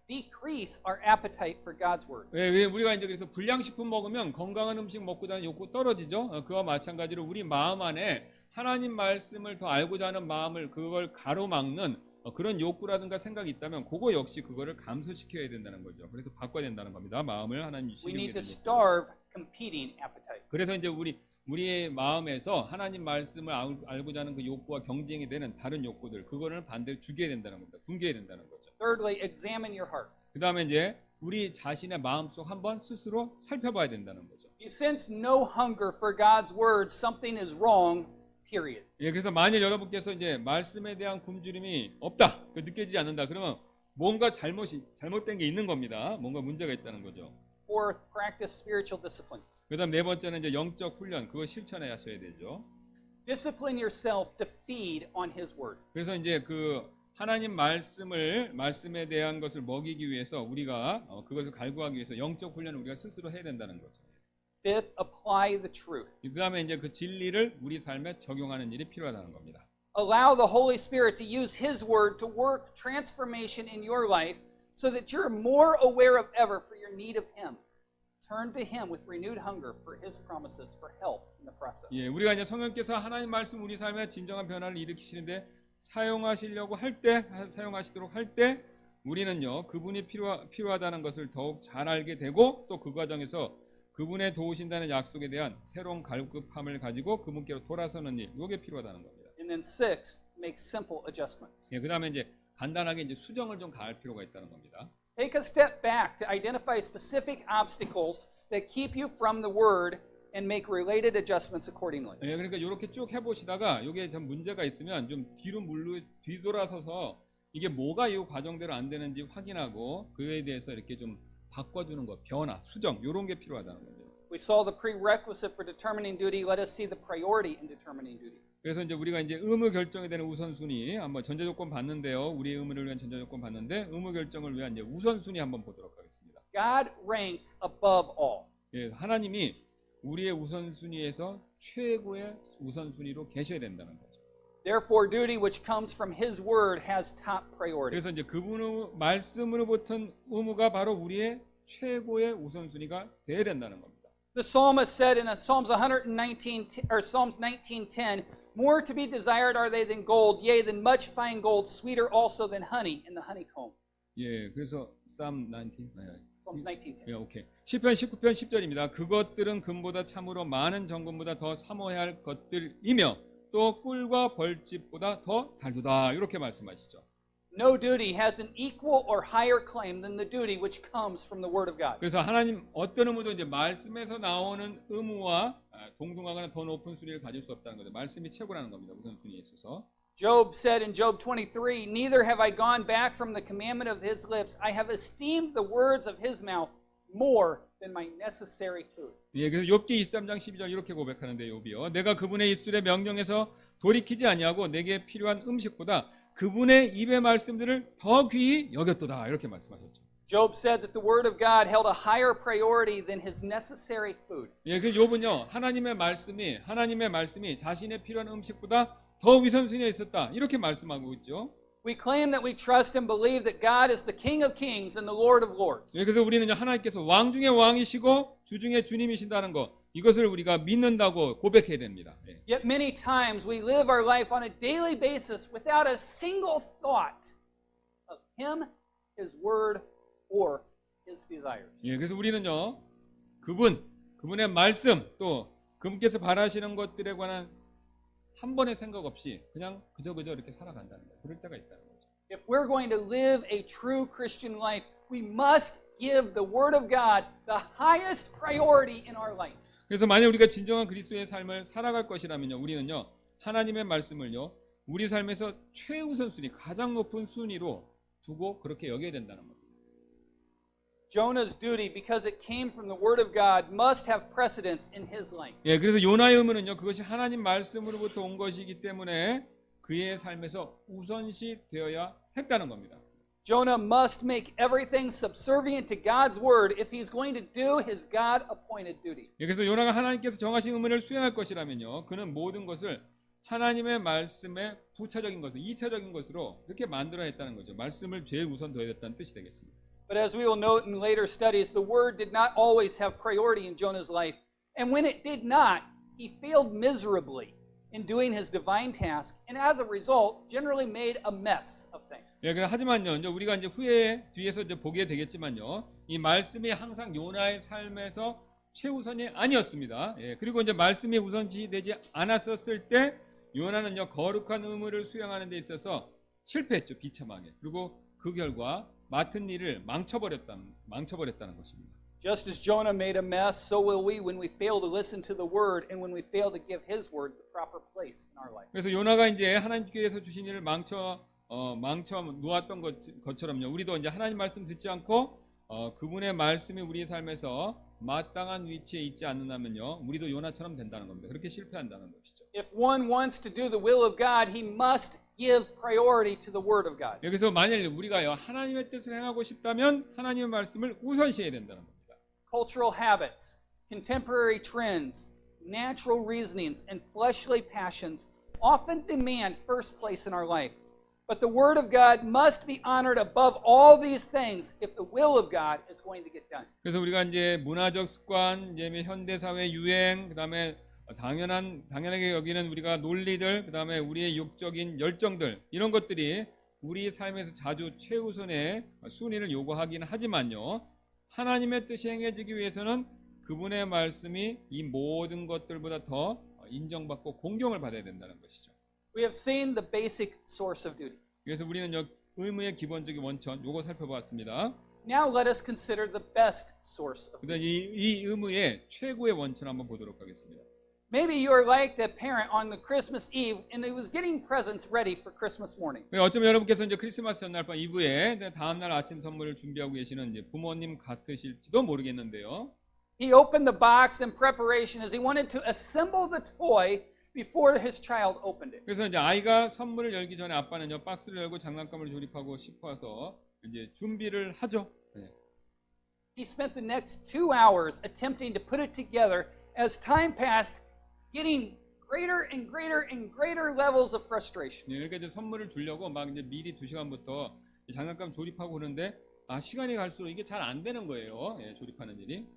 decrease our appetite for God's word. 예, 우리가 이제 그래서 불량식품 먹으면 건강한 음식 먹고자 하는 욕구 떨어지죠. 그와 마찬가지로 우리 마음 안에 하나님 말씀을 더 알고자 하는 마음을 그걸 가로막는 그런 욕구라든가 생각이 있다면 그거 역시 그거를 감소시켜야 된다는 거죠. 그래서 바꿔야 된다는 겁니다. 마음을 하나님 We 주시는 need to starve competing appetites. 그래서 이제 우리의 마음에서 하나님 말씀을 알고자 하는 그 욕구와 경쟁이 되는 다른 욕구들, 그거를 반대로 죽여야 된다는 겁니다. 굶겨야 된다는 거죠. Thirdly, examine your heart. 그 다음에 이제 우리 자신의 마음속 한번 스스로 살펴봐야 된다는 거죠. If you sense no hunger for God's word, something is wrong, period. 예, 그래서 만일 여러분께서 이제 말씀에 대한 굶주림이 없다, 느껴지지 않는다, 그러면 뭔가 잘못된 게 있는 겁니다. 뭔가 문제가 있다는 거죠. Fourth, practice spiritual discipline. 그 다음 4번째는 이제 영적 훈련, 그거 실천해 하셔야 되죠. Discipline yourself to feed on His word. 그래서 이제 그 하나님 말씀에 대한 것을 먹이기 위해서 우리가 그것을 갈구하기 위해서 영적 훈련을 우리가 스스로 해야 된다는 거죠. Fifth, apply the truth. 그 다음에 이제 그 진리를 우리 삶에 적용하는 일이 필요하다는 겁니다. Allow the Holy Spirit to use His word to work transformation in your life so that you're more aware of ever for your need of Him. Turn to Him with renewed hunger for His promises for help in the process. 예, 우리가 이제 성령께서 하나님 말씀 우리 삶에 진정한 변화를 일으키시는데 사용하시도록 할 때 우리는요, 그분이 필요하다는 것을 더욱 잘 알게 되고 또 그 과정에서 그분의 도우신다는 약속에 대한 새로운 갈급함을 가지고 그분께로 돌아서는 일, 이게 필요하다는 겁니다. And then sixth, make simple adjustments. 예, 그다음에 이제 간단하게 이제 수정을 좀 가할 필요가 있다는 겁니다. Take a step back to identify specific obstacles that keep you from the word and make related adjustments accordingly. 예, 그러니까 이렇게 쭉 해보시다가 이게 좀 문제가 있으면 좀 뒤돌아서서 이게 뭐가 이 과정대로 안 되는지 확인하고 그에 대해서 이렇게 좀 바꿔주는 것, 변화, 수정 이런 게 필요하다는 겁니다. We saw the prerequisite for determining duty. Let us see the priority in determining duty. 그래서 이제 우리가 이제 의무 결정에 대한 우선순위 한번 전제 조건 봤는데요. 우리의 의무를 위한 전제 조건 봤는데 의무 결정을 위한 이제 우선순위 한번 보도록 하겠습니다. God ranks above all. 예, 하나님이 우리의 우선순위에서 최고의 우선순위로 계셔야 된다는 거죠. Therefore, duty which comes from His word has top priority. 그래서 이제 그분의 말씀으로부터 의무가 바로 우리의 최고의 우선순위가 돼야 된다는 겁니다. The psalmist said in Psalms 119 or Psalms 19:10, "More to be desired are they than gold, yea, than much fine gold, sweeter also than honey in the honeycomb." 예, 그래서 Psalm 19. Psalms 19:10. 예, 오케이. 시편 19편 10절입니다. 그것들은 금보다 참으로 많은 정금보다 더 사모해야 할 것들이며 또 꿀과 벌집보다 더 달도다. 이렇게 말씀하시죠. No duty has an equal or higher claim than the duty which comes from the Word of God. 그래서 하나님 어떤 의무도 이제 말씀에서 나오는 의무와 동등하거나 더 높은 순위를 가질 수 없다는 거죠. 말씀이 최고라는 겁니다. 우선순위에 있어서. Job said in Job 23, "Neither have I gone back from the commandment of his lips. I have esteemed the words of his mouth more than my necessary food." 예, 그래서 욥기 23장 12절 이렇게 고백하는데 욥이요. 내가 그분의 입술의 명령에서 돌이키지 아니하고 내게 필요한 음식보다 그분의 입의 말씀들을 더 귀히 여겼도다. 이렇게 말씀하셨죠. Job said that the Word of God held a higher priority than his necessary food. 예, 그 욥은요. 하나님의 말씀이 자신의 필요한 음식보다 더 우선순위에 있었다. 이렇게 말씀하고 있죠. We claim that we trust and believe that God is the King of Kings and the Lord of Lords. 예, 그래서 우리는요. 하나님께서 왕 중의 왕이시고 주 중의 주님이신다는 것. 이것을 우리가 믿는다고 고백해야 됩니다. 예. Yet many times we live our life on a daily basis without a single thought of Him, His Word, or His desires. 예, 그래서 우리는요. 그분의 말씀 또 그분께서 바라시는 것들에 관한 한 번의 생각 없이 그냥 그저 이렇게 살아간다는 거예요. 그럴 때가 있다는 거죠. If we're going to live a true Christian life, we must give the Word of God the highest priority in our life. 그래서 만약 우리가 진정한 그리스도의 삶을 살아갈 것이라면요. 우리는요. 하나님의 말씀을요. 우리 삶에서 최우선 순위, 가장 높은 순위로 두고 그렇게 여겨야 된다는 겁니다. Jonah's duty, because it came from the Word of God, must have precedence in his life. 예, 그래서 요나의 의무는요. 그것이 하나님 말씀으로부터 온 것이기 때문에 그의 삶에서 우선시 되어야 했다는 겁니다. Jonah must make everything subservient to God's word if he's going to do his God-appointed duty. 예, 그래서 요나가 하나님께서 정하신 의무를 수행할 것이라면요. 그는 모든 것을 하나님의 말씀에 부차적인 것을, 2차적인 것으로 그렇게 만들어야 했다는 거죠. 말씀을 제일 우선 둬야 했다는 뜻이 되겠습니다. But as we will note in later studies, the word did not always have priority in Jonah's life. And when it did not, he failed miserably in doing his divine task, and as a result, generally made a mess of things. 예, 하지만요, 이제 우리가 이제 뒤에서 이제 보게 되겠지만요, 이 말씀이 항상 요나의 삶에서 최우선이 아니었습니다. 예, 그리고 이제 말씀이 우선시되지 않았었을 때 요나는요 거룩한 의무를 수행하는 데 있어서 실패했죠, 비참하게. 그리고 그 결과 맡은 일을 망쳐버렸다는 것입니다. Just as Jonah made a mess, so will we when we fail to listen to the word and when we fail to give his word the proper place in our life. 그래서 요나가 이제 하나님께서 주신 일을 망쳐 놓았던 것처럼요. 우리도 이제 하나님 말씀 듣지 않고 그분의 말씀이 우리 삶에서 마땅한 위치에 있지 않는다면요, 우리도 요나처럼 된다는 겁니다. 그렇게 실패한다는 것이죠. If one wants to do the will of God, he must give priority to the word of God. 여기서 만일 우리가요 하나님의 뜻을 행하고 싶다면 하나님의 말씀을 우선시해야 된다는 겁니다. Cultural habits, contemporary trends, natural reasonings, and fleshly passions often demand first place in our life. But the Word of God must be honored above all these things if the will of God is going to get done. 그래서 우리가 이제 문화적 습관, 이제 현대 사회 유행, 그다음에 당연하게 여기는 우리가 논리들, 그다음에 우리의 육적인 열정들, 이런 것들이 우리 삶에서 자주 최우선의 순위를 요구하긴 하지만요. 하나님의 뜻이 행해지기 위해서는 그분의 말씀이 이 모든 것들보다 더 인정받고 공경을 받아야 된다는 것이죠. We have seen the basic source of duty. 그래서 우리는 의무의 기본적인 원천, 요거 살펴봤습니다. Now let us consider the best source of 그다음 duty. 이 의무의 최고의 원천 한번 보도록 하겠습니다. Maybe you are like the parent on the Christmas Eve and he was getting presents ready for Christmas morning. 어쩌면 여러분께서 이제 크리스마스 전날 밤 이브에 다음 날 아침 선물을 준비하고 계시는 이제 부모님 같으실지도 모르겠는데요. He opened the box in preparation as he wanted to assemble the toy before his child opened it. 그래서 이제 아이가 선물을 열기 전에 아빠는요 박스를 열고 장난감을 조립하고 싶어서 이제 준비를 하죠. 네. He spent the next 2 hours attempting to put it together. As time passed, getting greater and greater and greater levels of frustration. 네, 그러니까 이제 선물을 주려고 막 이제 미리 2시간부터 장난감 조립하고 그러는데 시간이 갈수록 이게 잘 안 되는 거예요. 예, 조립하는 일이.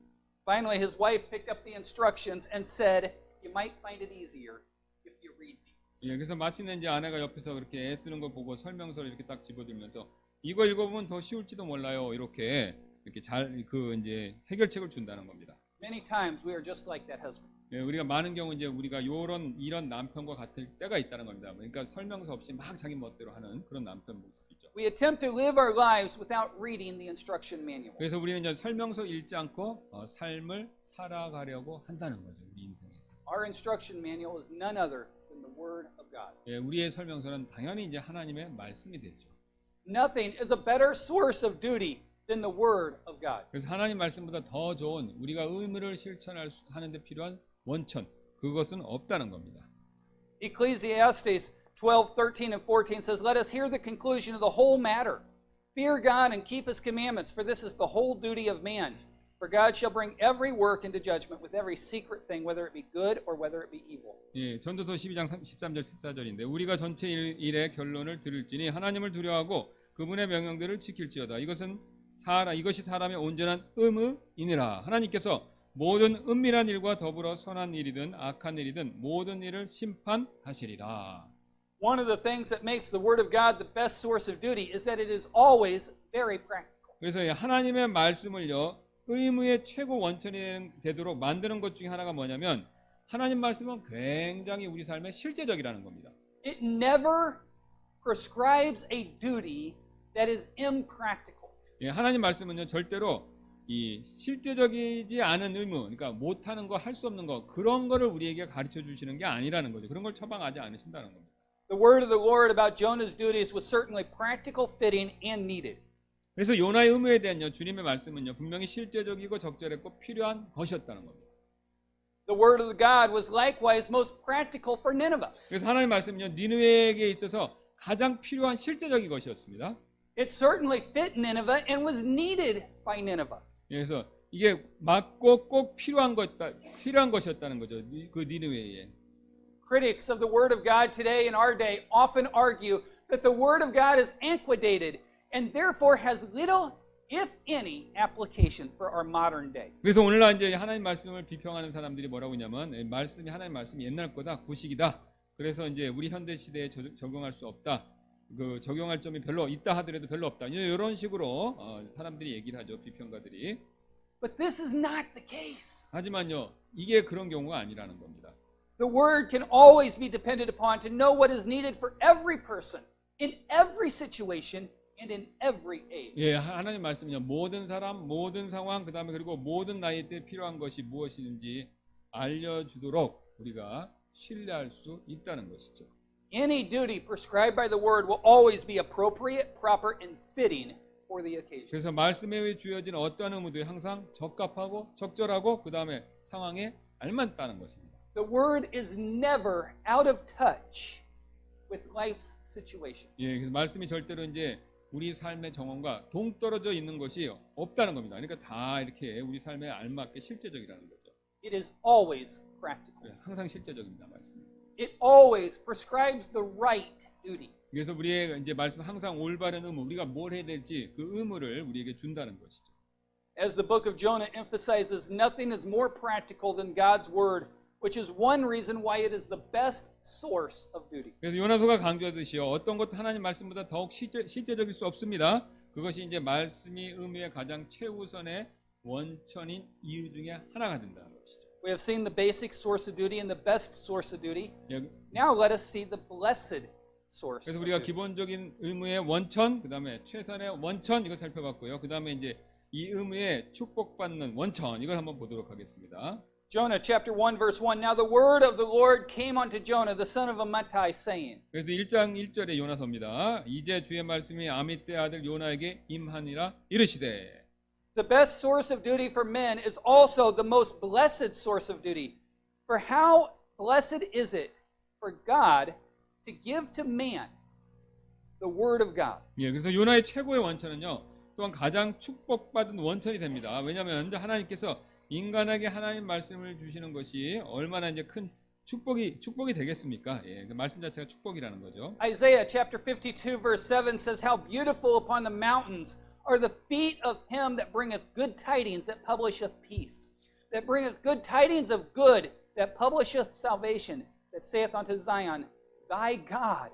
Finally, his wife picked up the instructions and said, "You might find it easier if you read these." 예, 그래서 마침내 이제 아내가 옆에서 그렇게 애쓰는 거 보고 설명서를 이렇게 딱 집어들면서 이거 읽어보면 더 쉬울지도 몰라요. 이렇게 잘 이제 해결책을 준다는 겁니다. Many times we are just like that husband. 예, 우리가 많은 경우 이제 우리가 이런 남편과 같을 때가 있다는 겁니다. 그러니까 설명서 없이 막 자기 멋대로 하는 그런 남편 모습이죠. We attempt to live our lives without reading the instruction manual. 그래서 우리는 이제 설명서 읽지 않고 삶을 살아가려고 한다는 거죠. 우리 인생에서. Our instruction manual is none other than the Word of God. 예, 우리의 설명서는 당연히 이제 하나님의 말씀이 되죠. Nothing is a better source of duty than the Word of God. 그래서 하나님 말씀보다 더 좋은 우리가 의무를 실천하는데 필요한 원천, 그것은 없다는 겁니다. Ecclesiastes 12:13 and 14 says, "Let us hear the conclusion of the whole matter. Fear God and keep His commandments, for this is the whole duty of man. For God shall bring every work into judgment with every secret thing, whether it be good or whether it be evil." 예, 전도서 12장 13절 14절인데 우리가 전체 일의 결론을 들을지니 하나님을 두려워하고 그분의 명령들을 지킬지어다. 이것이 사람의 온전한 의무이니라. 하나님께서 모든 은밀한 일과 더불어 선한 일이든 악한 일이든 모든 일을 심판하시리라. One of the things that makes the Word of God the best source of duty is that it is always very practical. 그래서 하나님의 말씀을요 의무의 최고 원천이 되도록 만드는 것 중에 하나가 뭐냐면 하나님 말씀은 굉장히 우리 삶에 실제적이라는 겁니다. It never prescribes a duty that is impractical. 예, 하나님 말씀은요 절대로 이 실제적이지 않은 의무, 그러니까 못하는 거, 할 수 없는 거 그런 거를 우리에게 가르쳐 주시는 게 아니라는 거죠. 그런 걸 처방하지 않으신다는 겁니다. The word of the Lord about Jonah's duties was certainly practical, fitting, and needed. 그래서 요나의 의무에 대한 주님의 말씀은요 분명히 실제적이고 적절했고 필요한 것이었다는 겁니다. The word of God was likewise most practical for Nineveh. 그래서 하나님 말씀은요 니느웨에게 있어서 가장 필요한 실제적인 것이었습니다. It certainly fit Nineveh and was needed by Nineveh. 그래서 이게 맞고 꼭 필요한 것이었다는 거죠. 그 니느웨에. Critics of the Word of God today in our day often argue that the Word of God is antiquated and therefore has little, if any, application for our modern day. 그래서 오늘날 이제 하나님 말씀을 비평하는 사람들이 뭐라고 하냐면 하나님 말씀이 옛날 거다, 구식이다. 그래서 이제 우리 현대 시대에 적용할 수 없다. 그 적용할 점이 별로 있다 하더라도 별로 없다. 이런 식으로 사람들이 얘기를 하죠. 비평가들이. But this is not the case. 하지만요. 이게 그런 경우가 아니라는 겁니다. The Word can always be depended upon to know what is needed for every person, in every situation, and in every age. 예, 하나님 말씀은요. 모든 사람, 모든 상황, 그다음에 그리고 모든 나이 때 필요한 것이 무엇인지 알려주도록 우리가 신뢰할 수 있다는 것이죠. Any duty prescribed by the Word will always be appropriate, proper, and fitting for the occasion. 그래서 말씀에 의해 주어진 어떠한 의무도 항상 적합하고 적절하고 그다음에 상황에 알맞다는 것입니다. The Word is never out of touch with life's situation. 예, 그래서 말씀이 절대로 이제 우리 삶의 정황과 동떨어져 있는 것이 없다는 겁니다. 그러니까 다 이렇게 우리 삶에 알맞게 실제적이라는 거죠. It is always practical. 예, 항상 실제적입니다, 말씀이. It always prescribes the right duty. 그래서 우리의 이제 말씀 항상 올바른 의무, 우리가 뭘 해야 될지 그 의무를 우리에게 준다는 것이죠. As the book of Jonah emphasizes, nothing is more practical than God's Word, which is one reason why it is the best source of duty. 그래서 요나서가 강조하듯이요. 어떤 것도 하나님 말씀보다 더욱 실제적일 수 없습니다. 그것이 이제 말씀이 의무의 가장 최우선의 원천인 이유 중에 하나가 된다는 것이죠. We have seen the basic source of duty and the best source of duty. 예, Now let us see the blessed source. 그래서 of 우리가 duty. 기본적인 의무의 원천, 그다음에 최선의 원천 이걸 살펴봤고요. 그다음에 이제 이 의무의 축복받는 원천 이걸 한번 보도록 하겠습니다. Jonah chapter 1 verse 1. Now the word of the Lord came unto Jonah the son of Amittai saying. 그래서 1장 1절의 요나서입니다. 이제 주의 말씀이 아미떼 아들 요나에게 임하니라 이르시되. The best source of duty for men is also the most blessed source of duty. For how blessed is it for God to give to man the word of God. 예, 그래서 요나의 최고의 원천은요. 또한 가장 축복받은 원천이 됩니다. 왜냐하면 하나님께서 인간에게 하나님 말씀을 주시는 것이 얼마나 이제 큰 축복이 되겠습니까? 예, 그 말씀 자체가 축복이라는 거죠. Isaiah chapter 52 verse 7 says, How beautiful upon the mountains are the feet of him that bringeth good tidings, that publisheth peace, that bringeth good tidings of good, that publisheth salvation, that saith unto Zion, Thy God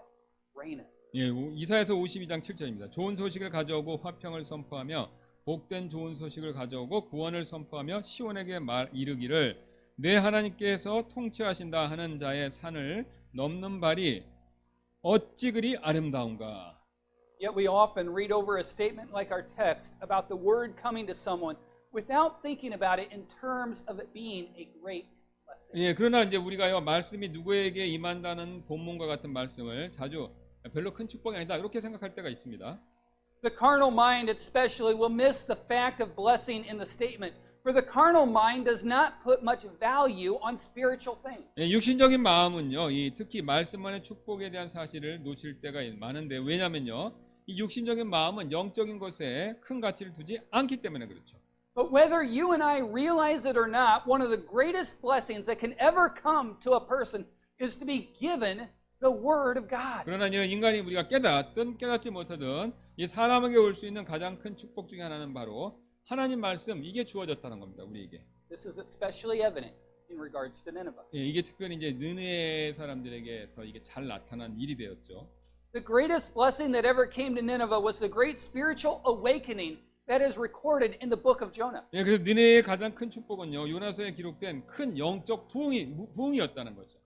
reigneth. 예, 이사야서 52장 7절입니다. 좋은 소식을 가져오고 화평을 선포하며 복된 좋은 소식을 가져오고 구원을 선포하며 시온에게 이르기를 내 하나님께서 통치하신다 하는 자의 산을 넘는 발이 어찌 그리 아름다운가. Yet we often read over a statement like our text about the word coming to someone without thinking about it in terms of it being a great blessing. 예, 그러나 이제 우리가요 말씀이 누구에게 임한다는 본문과 같은 말씀을 자주 별로 큰 축복이 아니다 이렇게 생각할 때가 있습니다. The carnal mind especially will miss the fact of blessing in the statement. For the carnal mind does not put much value on spiritual things. 예, 육신적인 마음은요, 특히 말씀만의 축복에 대한 사실을 놓칠 때가 많은데 왜냐면요, 이 육신적인 마음은 영적인 것에 큰 가치를 두지 않기 때문에 그렇죠. But whether you and I realize it or not, one of the greatest blessings that can ever come to a person is to be given the Word of God. 그러나 인간이 우리가 깨닫든 깨닫지 못하든 이 사람에게 올 수 있는 가장 큰 축복 중에 하나는 바로 하나님 말씀 이게 주어졌다는 겁니다. 우리에게. This is especially evident in regards to Nineveh. 예, 이게 특별히 이제 느헤 사람들에게서 이게 잘 나타난 일이 되었죠. The greatest blessing that ever came to Nineveh was the great spiritual awakening that is recorded in the book of Jonah. 예, 그래서 느헤의 가장 큰 축복은요, 요나서에 기록된 큰 영적 부흥이었다는 거죠.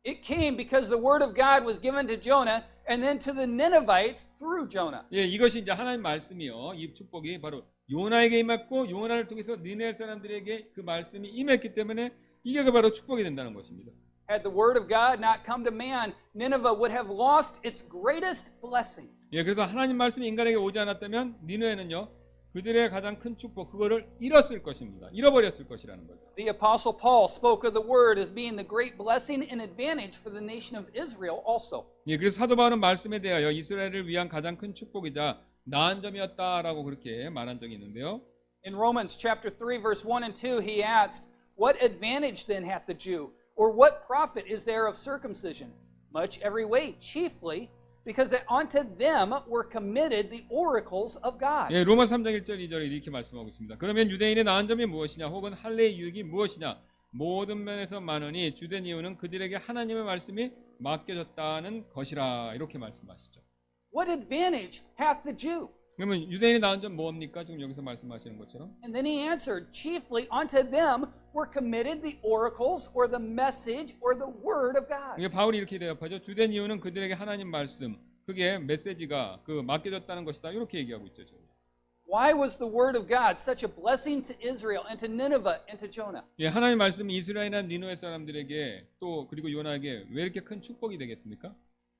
It came because the word of God was given to Jonah and then to the Ninevites through Jonah. 예, 이것이 이제 하나님 말씀이요. 이 축복이 바로 요나에게 임했고 요나를 통해서 느헤 사람들에게 그 말씀이 임했기 때문에 이게 바로 축복이 된다는 것입니다. Had the word of God not come to man, Nineveh would have lost its greatest blessing. 예, 그래서 하나님 말씀이 인간에게 오지 않았다면 니느웨는요 그들의 가장 큰 축복 그거를 잃었을 것입니다. 잃어버렸을 것이라는 거죠. The apostle Paul spoke of the word as being the great blessing and advantage for the nation of Israel also. 예, 그래서 사도 바울은 말씀에 대하여 이스라엘을 위한 가장 큰 축복이자 나은 점이었다라고 그렇게 말한 적이 있는데요. In Romans chapter 3 verse 1 and 2 he asked, What advantage then hath the Jew? Or what profit is there of circumcision? Much every way, chiefly because that unto them were committed the oracles of God. 예, 로마 3장 1절 2절에 이렇게 말씀하고 있습니다. 그러면 유대인의 나은 점이 무엇이냐 혹은 할례의 유익이 무엇이냐 모든 면에서 많으니 주된 이유는 그들에게 하나님의 말씀이 맡겨졌다는 것이라 이렇게 말씀하시죠. What advantage hath the Jew? 그러면 유대인의 나은 점 뭡니까? 지금 여기서 말씀하시는 것처럼. And then he answered, Chiefly unto them were committed the oracles or the message or the word of God. 이게 바울이 이렇게 대답하죠. 주된 이유는 그들에게 하나님 말씀, 그게 메시지가 맡겨졌다는 것이다. 이렇게 얘기하고 있죠. 지금. Why was the word of God such a blessing to Israel and to Nineveh and to Jonah? 예, 하나님 말씀이 이스라엘이나 니느웨 사람들에게 또 그리고 요나에게 왜 이렇게 큰 축복이 되겠습니까?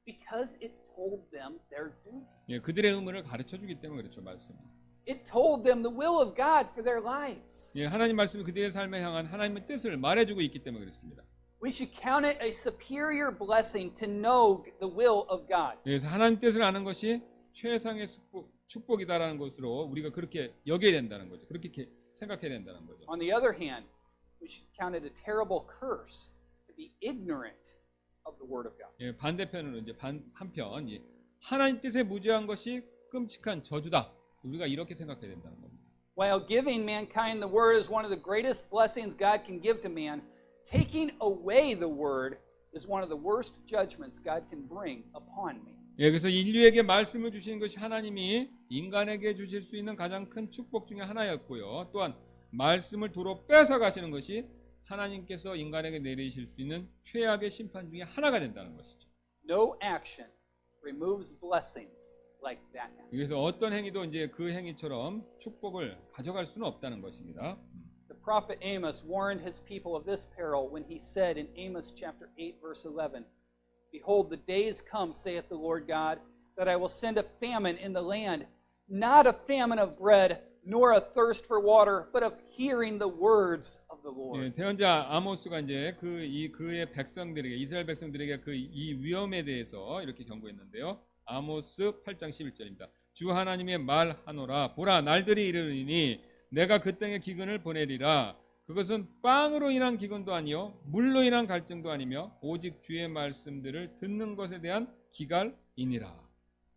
Because it told them their duty. 예, 그들의 의무를 가르쳐 주기 때문에 그렇죠, 말씀이. It told them the will of God for their lives. 예, 하나님 말씀이 그들의 삶에 향한 하나님의 뜻을 말해주고 있기 때문에 그렇습니다. We should count it a superior blessing to know the will of God. 예, 그래서 하나님 뜻을 아는 것이 최상의 축복이다라는 것으로 우리가 그렇게 여겨야 된다는 거죠. 그렇게 생각해야 된다는 거죠. On the other hand, we should count it a terrible curse to be ignorant of the word of God. 예, 반대편으로 이제 한편 하나님 뜻에 무지한 것이 끔찍한 저주다. 우리가 이렇게 생각해야 된다는 겁니다. While giving mankind the word is one of the greatest blessings God can give to man, taking away the word is one of the worst judgments God can bring upon me. 예, 그래서 인류에게 말씀을 주시는 것이 하나님이 인간에게 주실 수 있는 가장 큰 축복 중에 하나였고요. 또한 말씀을 도로 뺏어 가시는 것이 하나님께서 인간에게 내리실 수 있는 최악의 심판 중에 하나가 된다는 것이죠. No action removes blessings like that. 그래서 어떤 행위도 이제 그 행위처럼 축복을 가져갈 수는 없다는 것입니다. The prophet Amos warned his people of this peril when he said in Amos chapter 8 verse 11, Behold, the days come, saith the Lord God, that I will send a famine in the land, not a famine of bread, nor a thirst for water, but of hearing the words of the Lord. 예, 대언자 아모스가 이제 그의 백성들에게 이스라엘 백성들에게 이 위험에 대해서 이렇게 경고했는데요. 아모스 8장 11절입니다. 주 하나님의 말하노라 보라 날들이 이르리니 내가 그 땅에 기근을 보내리라. 그것은 빵으로 인한 기근도 아니요 물로 인한 갈증도 아니며 오직 주의 말씀들을 듣는 것에 대한 기갈이니라.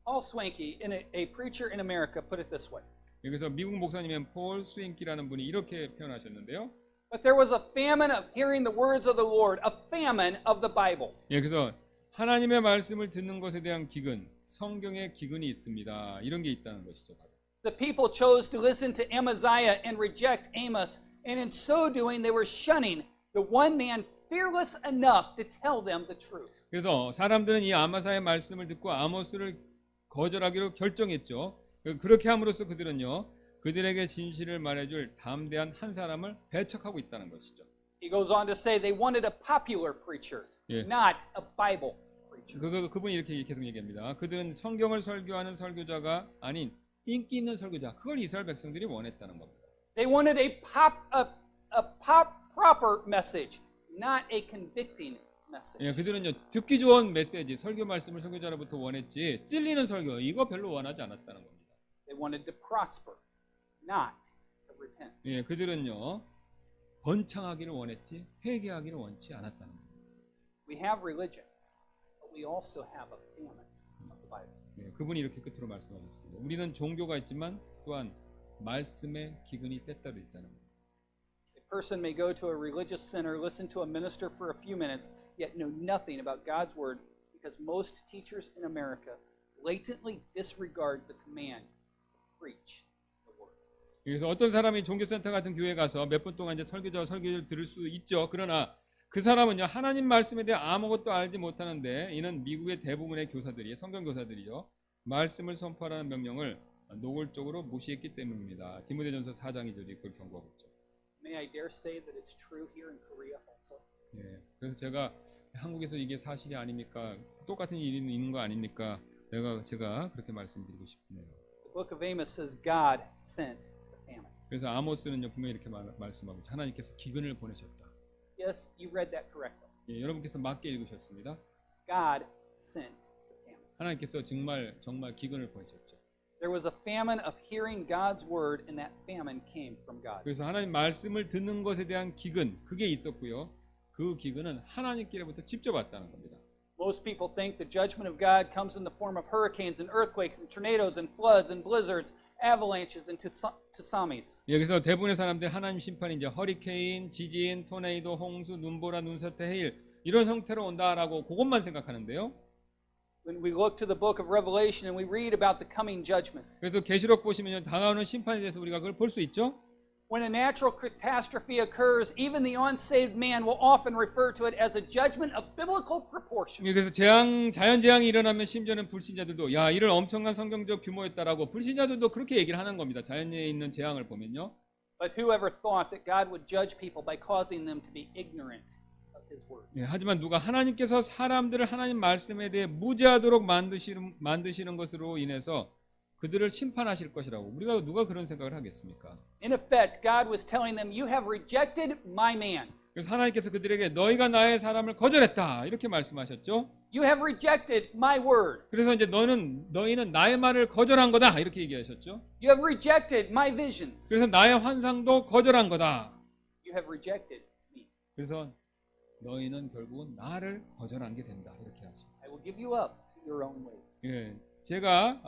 Paul Swanky, a preacher in America, put it this way. 여기서 미국 목사님인 폴 스윙키라는 분이 이렇게 표현하셨는데요. But there was a famine of hearing the words of the Lord, a famine of the Bible. 예, 그래서 하나님의 말씀을 듣는 것에 대한 기근, 성경의 기근이 있습니다. 이런 게 있다는 것이죠. The people chose to listen to Amaziah and reject Amos, and in so doing they were shunning the one man fearless enough to tell them the truth. 그래서 사람들은 이 아마사의 말씀을 듣고 아모스를 거절하기로 결정했죠. 그렇게 함으로써 그들은요, 그들에게 진실을 말해줄 담대한 한 사람을 배척하고 있다는 것이죠. He goes on to say they wanted a popular preacher, 예. not a Bible preacher. 그분이 이렇게 계속 얘기합니다. 그들은 성경을 설교하는 설교자가 아닌 인기 있는 설교자, 그걸 이스라엘 백성들이 원했다는 겁니다. They wanted a pop proper message, not a convicting message. 예, 그들은요, 듣기 좋은 메시지, 설교 말씀을 설교자로부터 원했지 찔리는 설교, 이거 별로 원하지 않았다는 겁니다. They wanted to prosper, not to repent. 예, 그들은요, 번창하기를 원했지 회개하기를 원치 않았다는 겁니다. We have religion, but we also have a famine of the Bible. 예, 그분이 이렇게 끝으로 말씀하셨습니다. 우리는 종교가 있지만 또한 말씀의 기근이 때따로 있다는 겁니다. A person may go to a religious center, listen to a minister for a few minutes, yet know nothing about God's word because most teachers in America blatantly disregard the command to preach the word. 그래서 어떤 사람이 종교센터 같은 교회에 가서 몇 분 동안 이제 설교자와 설교를 들을 수 있죠. 그러나 그 사람은요, 하나님 말씀에 대해 아무것도 알지 못하는데 이는 미국의 대부분의 교사들이, 성경 교사들이요, 말씀을 선포하라는 명령을 노골적으로 무시했기 때문입니다. 디모데전서 4장 2절이 그걸 경고하고 있죠. May I dare say that it's true here in Korea also? 예, 그래서 제가 한국에서 이게 사실이 아닙니까? 똑같은 일이 있는 거 아닙니까? 제가 그렇게 말씀드리고 싶네요. The book of Amos says God sent the famine. 그래서 아모스는요, 분명히 이렇게 말씀하고 있죠. 하나님께서 기근을 보내셨다. Yes, you read that correctly. 예, 여러분께서 맞게 읽으셨습니다. God sent the famine. 하나님께서 정말 기근을 보내셨죠. There was a famine of hearing God's word, and that famine came from God. 그래서 하나님 말씀을 듣는 것에 대한 기근, 그게 있었고요. 그 기근은 하나님께로부터 직접 왔다는 겁니다. Most people think the judgment of God comes in the form of hurricanes and earthquakes and tornadoes and floods and blizzards, avalanches and tsunamis. 여기서 대부분의 사람들 하나님 심판이 이제 허리케인, 지진, 토네이도, 홍수, 눈보라, 눈사태, 해일 이런 형태로 온다라고 그것만 생각하는데요. When we look to the book of Revelation and we read about the coming judgment, 그래서 계시록 보시면 다가오는 심판에 대해서 우리가 그걸 볼 수 있죠. when a natural catastrophe occurs, even the unsaved man will often refer to it as a judgment of biblical proportion. 그래서 자연 재앙이 일어나면 심지어는 불신자들도 야, 이런 엄청난 성경적 규모였다라고 불신자들도 그렇게 얘기를 하는 겁니다. 자연에 있는 재앙을 보면요. But whoever thought that God would judge people by causing them to be ignorant of His word? 예, 하지만 누가 하나님께서 사람들을 하나님 말씀에 대해 무지하도록 만드시는 것으로 인해서 그들을 심판하실 것이라고 누가 그런 생각을 하겠습니까? In effect, God was telling them, "You have rejected my man. 그래서 하나님께서 그들에게 너희가 나의 사람을 거절했다 이렇게 말씀하셨죠. You have rejected my word. 그래서 이제 너희는 나의 말을 거절한 거다 이렇게 얘기하셨죠. You have rejected my visions. 그래서 나의 환상도 거절한 거다. You have rejected me. 그래서 너희는 결국은 나를 거절한 게 된다 이렇게 하죠. I will give you up to your own ways." 예, 제가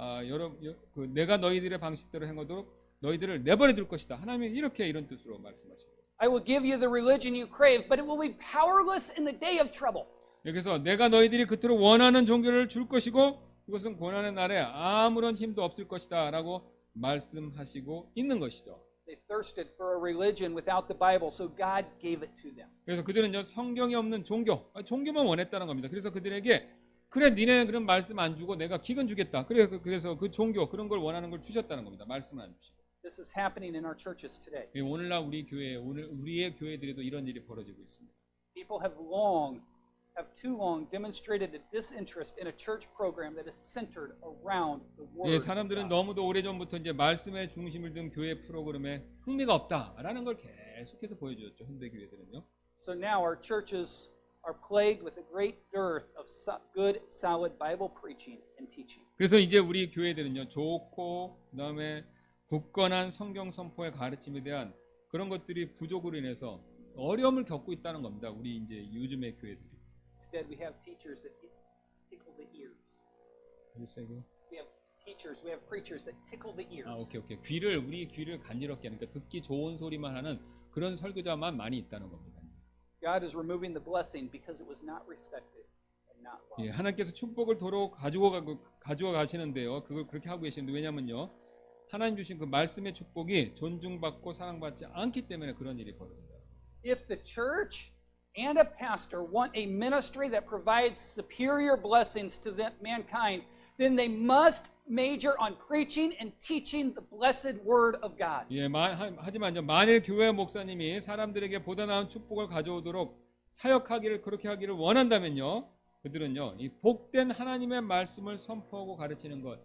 내가 너희들의 방식대로 행하도록 너희들을 내버려 둘 것이다. 하나님이 이런 뜻으로 말씀하십니다. I will give you the religion you crave, but it will be powerless in the day of trouble. 그래서 내가 너희들이 그토록 원하는 종교를 줄 것이고 그것은 고난의 날에 아무런 힘도 없을 것이다 라고 말씀하시고 있는 것이죠. They thirsted for a religion without the Bible, so God gave it to them. 그래서 그들은요, 성경이 없는 종교만 원했다는 겁니다. 그래서 그들에게 그래, 니네 그런 말씀 안 주고 내가 기근 주겠다. 그래서 그 종교 그런 걸 원하는 걸 주셨다는 겁니다. 말씀을 안 주시고. This is happening in our churches today. 예, 오늘날 우리의 교회들에도 이런 일이 벌어지고 있습니다. People have too long demonstrated a disinterest in a church program that is centered around the Word. 예, of 사람들은 God. 너무도 오래전부터 이제 말씀의 중심을 둔 교회 프로그램에 흥미가 없다라는 걸 계속해서 보여주었죠. 현대 교회들은요. So now our churches are plagued with a great dearth of good, solid Bible preaching and teaching. 그래서 이제 우리 교회들은요, 좋고 그다음에 굳건한 성경 선포의 가르침에 대한 그런 것들이 부족으로 인해서 어려움을 겪고 있다는 겁니다. 우리 이제 요즘의 교회들이. Instead, we have teachers that tickle the ears. We have teachers, we have preachers that tickle the ears. 아, 오케이. 우리 귀를 간지럽게 하는, 그러니까 듣기 좋은 소리만 하는 그런 설교자만 많이 있다는 겁니다. God is removing the blessing because it was not respected and not loved. 예, 하나님께서 축복을 도로 가지고 가시는데요. 그걸 그렇게 하고 계시는데, 왜냐면요, 하나님 주신 그 말씀의 축복이 존중받고 사랑받지 않기 때문에 그런 일이 벌어집니다. If the church and a pastor want a ministry that provides superior blessings to mankind, then they must major on preaching and teaching the blessed word of God. 예, 하지만요, 만일 교회 목사님이 사람들에게 보다 나은 축복을 가져오도록 사역하기를, 그렇게 하기를 원한다면요, 그들은요, 이 복된 하나님의 말씀을 선포하고 가르치는 것,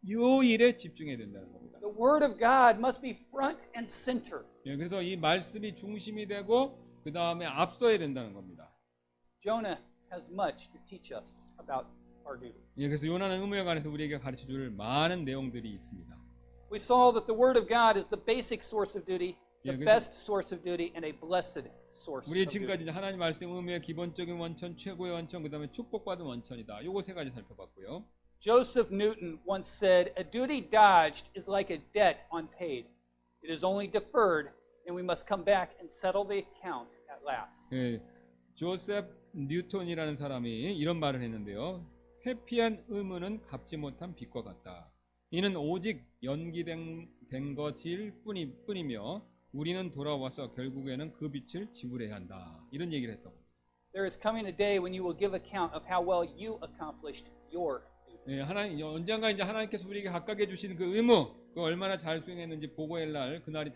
이 일에 집중해야 된다는 겁니다. The word of God must be front and center. 예, 그래서 이 말씀이 중심이 되고 그 다음에 앞서야 된다는 겁니다. Jonah has much to teach us about our duty. 예, 그래서 요나는 의무에 관해서 우리에게 가르쳐줄 많은 내용들이 있습니다. We saw that the word of God is the basic source of duty, the Yeah, 그래서- best source of duty, and a blessed source 우리 of duty. 지금까지 이제 하나님 말씀 의무의 기본적인 원천, 최고의 원천, 그 다음에 축복받은 원천이다. 요거 세 가지 살펴봤고요. Joseph Newton once said, "A duty dodged is like a debt unpaid. It is only deferred, and we must come back and settle the account at last." 예, 조셉 뉴턴이라는 사람이 이런 말을 했는데요. 회피한 의무는 갚지 못한 빚과 같다. 이는 오직 연기된 것일 뿐이며 우리는 돌아와서 결국에는 그 빚을 지불해야 한다. 이런 얘기를 했다고. There is coming a day when you will give account of how well you accomplished your duty. 예, 언젠가 이제 하나님께서 우리에게 각각에 주신 그 의무, 그 얼마나 잘 수행했는지 보고할 날, 그날이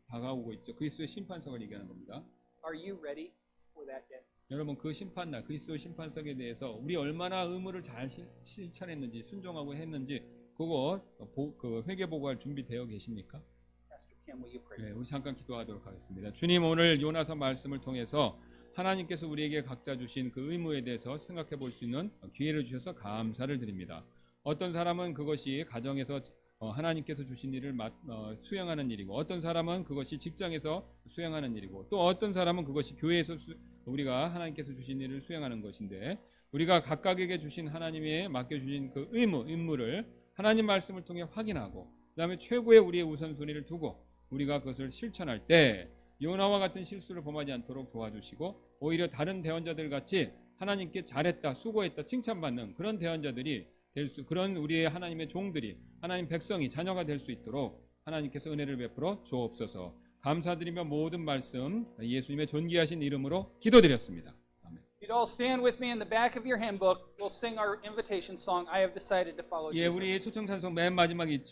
다가오고 있죠. 그리스도의 심판석을 얘기하는 겁니다. Are you ready for that day? 여러분, 그 심판날, 그리스도의 심판석에 대해서 우리 얼마나 의무를 잘 실천했는지, 순종하고 했는지, 그거 그 회개 보고할 준비되어 계십니까? Pastor Kim, will you pray? 네, 우리 잠깐 기도하도록 하겠습니다. 주님, 오늘 요나서 말씀을 통해서 하나님께서 우리에게 각자 주신 그 의무에 대해서 생각해 볼 수 있는 기회를 주셔서 감사를 드립니다. 어떤 사람은 그것이 가정에서 하나님께서 주신 일을 수행하는 일이고, 어떤 사람은 그것이 직장에서 수행하는 일이고, 또 어떤 사람은 그것이 교회에서 우리가 하나님께서 주신 일을 수행하는 것인데, 우리가 각각에게 주신 하나님의 맡겨주신 그 임무를 하나님 말씀을 통해 확인하고, 그 다음에 최고의 우리의 우선순위를 두고 우리가 그것을 실천할 때 요나와 같은 실수를 범하지 않도록 도와주시고, 오히려 다른 대언자들 같이 하나님께 잘했다, 수고했다, 칭찬받는 그런 대언자들이 그런 우리의 하나님의 종들이, 하나님 백성이, 자녀가 될 수 있도록 하나님께서 은혜를 베풀어 주옵소서. 감사드리며 모든 말씀 예수님의 존귀하신 이름으로 기도드렸습니다. 아멘. You'd all stand with me in the back of your hymn book. We'll sing our invitation song, I have decided to follow 예, 우리 Jesus. 초청 찬송 맨 마지막에 있죠.